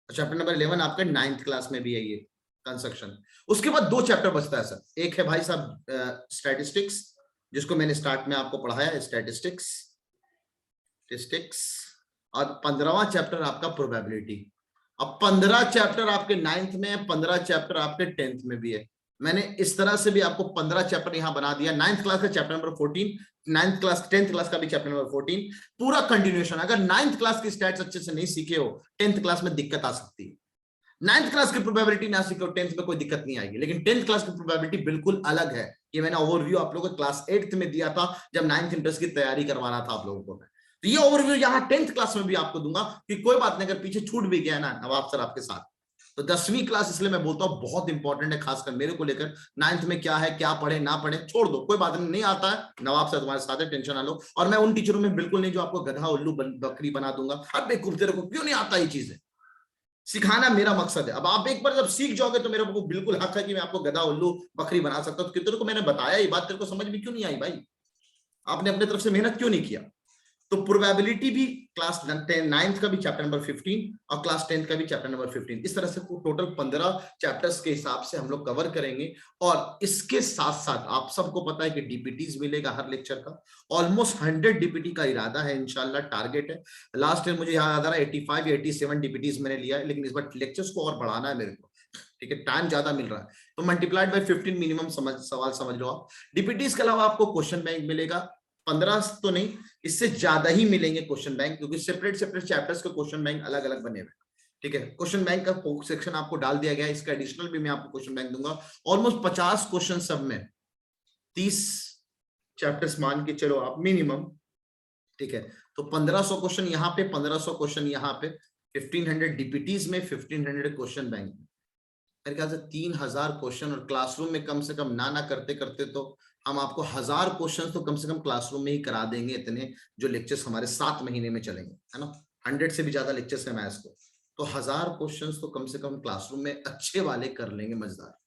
चैप्टर नंबर 11 आपका 9th क्लास में भी है ये कंस्ट्रक्शन। उसके बाद 2 चैप्टर बचता है सर। एक है भाई साहब स्टैटिस्टिक्स, जिसको मैंने स्टार्ट में आपको पढ़ाया है, स्टैटिस्टिक्स, और 15वां चैप्टर आपका प्रोबेबिलिटी। अब 15 चैप्टर आपके 9th में है, 15 चैप्टर आपके 10th में भी है। मैंने इस तरह से भी आपको 15 चैप्टर यहां बना दिया। 9th क्लास का chapter number 14, 9th class 10th class का भी चैप्टर नंबर 14, पूरा कंटिन्यूएशन। अगर 9th क्लास की स्टैट्स अच्छे से नहीं सीखे हो, 10th क्लास में दिक्कत आ सकती है। 9th क्लास की प्रोबेबिलिटी ना सीखे हो, 10th में कोई दिक्कत नहीं आएगी, लेकिन 10th क्लास की प्रोबेबिलिटी बिल्कुल अलग है। ये मैंने ओवरव्यू आप लोगों को क्लास 8th में दिया था, जब 9th इंट्रेंस की तैयारी करवाना था आप लोगों को। तो ये ओवरव्यू यहाँ 10th क्लास में भी आपको दूंगा कि कोई बात नहीं, अगर पीछे छूट भी गया ना नवाब सर आपके साथ, तो 10वीं क्लास इसलिए मैं बोलता हूँ बहुत इंपॉर्टेंट है, खासकर मेरे को लेकर। 9th में क्या है, क्या पढ़े ना पढ़े छोड़ दो, कोई बात नहीं आता है, नवाब सर तुम्हारे साथ है, टेंशन ना लो। और मैं उन टीचरों में बिल्कुल नहीं जो आपको गधा उल्लू बकरी बना दूंगा। अब बेवकूफ तेरे को क्यों नहीं आता ये चीजें, सिखाना मेरा मकसद है। अब आप एक बार जब सीख जाओगे तो मेरे को बिल्कुल हक है कि मैं आपको गधा उल्लू बकरी बना सकता हूं। तो तेरे को मैंने बताया, ये बात तेरे को समझ में क्यों नहीं आई भाई, आपने अपने तरफ से मेहनत क्यों नहीं किया। तो प्रोबेबिलिटी भी क्लास 9th का भी चैप्टर नंबर 15 और क्लास 10th का भी चैप्टर नंबर 15, इस तरह से टोटल 15 चैप्टर्स के हिसाब से हम लोग कवर करेंगे। और इसके साथ साथ आप सबको पता है कि डीपीटीज मिलेगा हर लेक्चर का, ऑलमोस्ट 100 डीपीटी का इरादा है, इंशाल्लाह टारगेट है। लास्ट ईयर मुझे याद आ रहा है 85 या 87 डीपीटीज मैंने लिया है, लेकिन इस बार लेक्चर्स को और बढ़ाना है मेरे को, ठीक है, टाइम ज्यादा मिल रहा है। तो मल्टीप्लाइड बाय 15 मिनिमम सवाल समझ लो आप। डीपीटीज के अलावा आपको क्वेश्चन बैंक मिलेगा, 15 तो नहीं, इससे ज्यादा ही मिलेंगे क्वेश्चन बैंक, क्योंकि सेपरेट चैप्टर्स के क्वेश्चन बैंक अलग अलग बने हुए, ठीक है। क्वेश्चन बैंक का सेक्शन आपको डाल दिया गया है, इसका एडिशनल भी मैं आपको क्वेश्चन बैंक दूंगा। ऑलमोस्ट 50 क्वेश्चन सब में, 30 चैप्टर्स मान के चलो आप मिनिमम, ठीक है, तो 1500 क्वेश्चन यहाँ पे, 1500 क्वेश्चन यहाँ पे, 1500 डीपीटीज में, 1500 क्वेश्चन बैंक में, मेरे ख्याल से 3000 क्वेश्चन। और क्लासरूम में कम से कम ना करते करते तो हम आपको 1000 क्वेश्चन तो कम से कम क्लासरूम में ही करा देंगे, इतने जो लेक्चर्स हमारे 7 महीने में चलेंगे, है ना। 100 से भी ज्यादा लेक्चर्स है मैथ्स को, तो 1000 क्वेश्चन तो कम से कम क्लासरूम में अच्छे वाले कर लेंगे, मजेदार,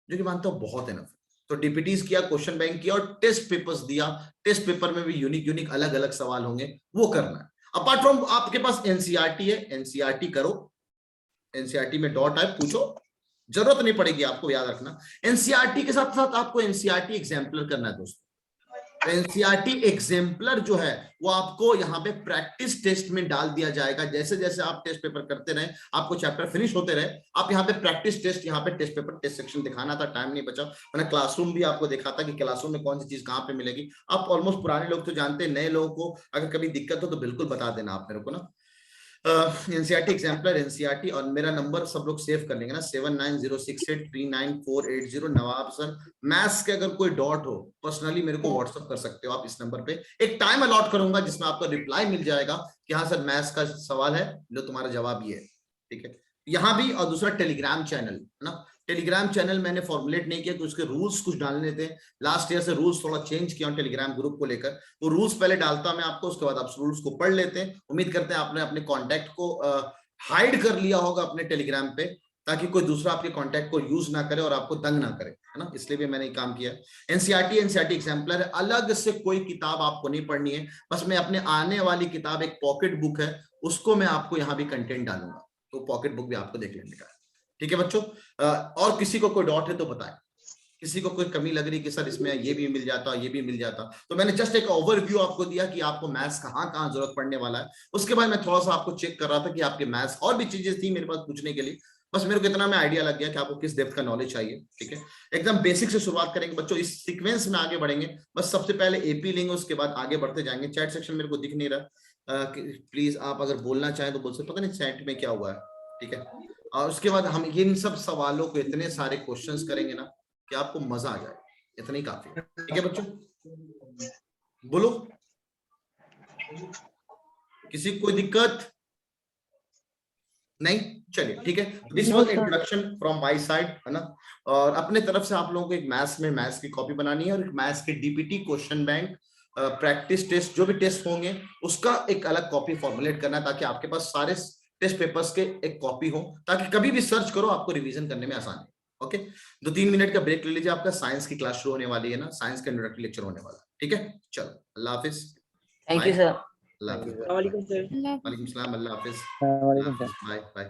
जो कि मानता हूँ बहुत इनफ। तो डीपीटीज किया, क्वेश्चन बैंक किया और टेस्ट पेपर्स दिया। टेस्ट पेपर में भी यूनिक अलग अलग सवाल होंगे, वो करना है। अपार्ट फ्रॉम आपके पास एनसीईआरटी है, एनसीईआरटी करो, एनसीईआरटी में डॉट है, पूछो, जरूरत नहीं पड़ेगी आपको, याद रखना। एनसीईआरटी के साथ साथ आपको एनसीईआरटी एग्जाम्पलर करना है दोस्तों। एनसीईआरटी एग्जाम्पलर जो है वो आपको यहाँ पे प्रैक्टिस टेस्ट में डाल दिया जाएगा। जैसे जैसे आप टेस्ट पेपर करते रहे, आपको चैप्टर फिनिश होते रहे, आप यहाँ पे प्रैक्टिस टेस्ट, यहाँ पे टेस्ट पेपर टेस्ट सेक्शन दिखाना था, टाइम नहीं बचा। मैंने क्लासरूम भी आपको दिखाता कि क्लासरूम में कौन सी चीज कहाँ पे मिलेगी। आप ऑलमोस्ट पुराने लोग तो जानते हैं, नए लोगों को अगर कभी दिक्कत हो तो बिल्कुल बता देना आप मेरे को ना। एनसीईआरटी एग्जाम्पलर, एनसीईआरटी, और मेरा नंबर सब लोग सेव कर लेंगे ना, 7906839480। नवाब सर, मैथ्स के अगर कोई डॉट हो पर्सनली मेरे को व्हाट्सअप कर सकते हो आप इस नंबर पे। एक टाइम अलॉट करूंगा जिसमें आपको रिप्लाई मिल जाएगा कि हाँ सर मैथ्स का सवाल है, लो तुम्हारा जवाब ये है, ठीक है। यहाँ भी, और दूसरा टेलीग्राम चैनल है ना। टेलीग्राम चैनल मैंने फॉर्मुलेट नहीं किया कि उसके रूल्स कुछ डालने थे, लास्ट ईयर से रूल्स थोड़ा चेंज किया टेलीग्राम ग्रुप को लेकर। वो रूल्स पहले डालता मैं आपको, उसके बाद आप रूल्स को पढ़ लेते हैं। उम्मीद करते हैं आपने अपने कॉन्टैक्ट को हाइड कर लिया होगा अपने टेलीग्राम पे, ताकि कोई दूसरा आपके कॉन्टैक्ट को यूज ना करे और आपको तंग ना करे, है ना। इसलिए भी मैंने ये काम किया। एनसीईआरटी एग्जाम्पलर है, अलग से कोई किताब आपको नहीं पढ़नी है, बस मैं अपने आने वाली किताब, एक पॉकेट बुक है, उसको मैं आपको यहाँ भी कंटेंट डालूंगा, तो पॉकेट बुक भी आपको देख लेने का, ठीक है बच्चों। और किसी को कोई डाउट है तो बताएं, किसी को कोई कमी लग रही कि सर इसमें ये भी मिल जाता, ये भी मिल जाता। तो मैंने जस्ट एक ओवरव्यू आपको दिया कि आपको मैथ्स कहाँ कहाँ जरूरत पड़ने वाला है। उसके बाद मैं थोड़ा सा आपको चेक कर रहा था कि आपके मैथ्स और भी चीजें थी मेरे पास पूछने के लिए, बस मेरे को इतना में आइडिया लग गया कि आपको किस डेप्थ का नॉलेज चाहिए, ठीक है। एकदम बेसिक से शुरुआत करेंगे बच्चों, इस सीक्वेंस में आगे बढ़ेंगे। बस सबसे पहले एपी लेंगे, उसके बाद आगे बढ़ते जाएंगे। चैट सेक्शन मेरे को दिख नहीं रहा, प्लीज आप अगर बोलना चाहें तो बोल सकते, पता नहीं चैट में क्या हुआ है, ठीक है। और उसके बाद हम इन सब सवालों को, इतने सारे क्वेश्चंस करेंगे ना कि आपको मजा आ जाए, इतना ही काफी है, ठीक है बच्चों। बोलो, किसी को कोई दिक्कत नहीं? चलिए ठीक है, this was introduction from my side, है ना। और अपने तरफ से आप लोगों को एक मैथ्स की कॉपी बनानी है और एक मैथ्स के DPT question bank, practice test, जो भी टेस्ट होंगे उसका एक अलग कॉपी फॉर्मुलेट करना है, ताकि आपके पास सारे टेस्ट पेपर्स के एक कॉपी हो, ताकि कभी भी सर्च करो आपको रिवीजन करने में आसानी। ओके, 2-3 मिनट का ब्रेक ले लीजिए, आपका साइंस की क्लास शुरू होने वाली है ना, साइंस का इंट्रोडक्टरी लेक्चर होने वाला है, ठीक है। चलो, अल्लाह हाफिज, थैंक यू सर। अल्लाह हाफिज, वालेकुम सर। वालेकुम सलाम, अल्लाह हाफिज, वालेकुम सर। Bye bye.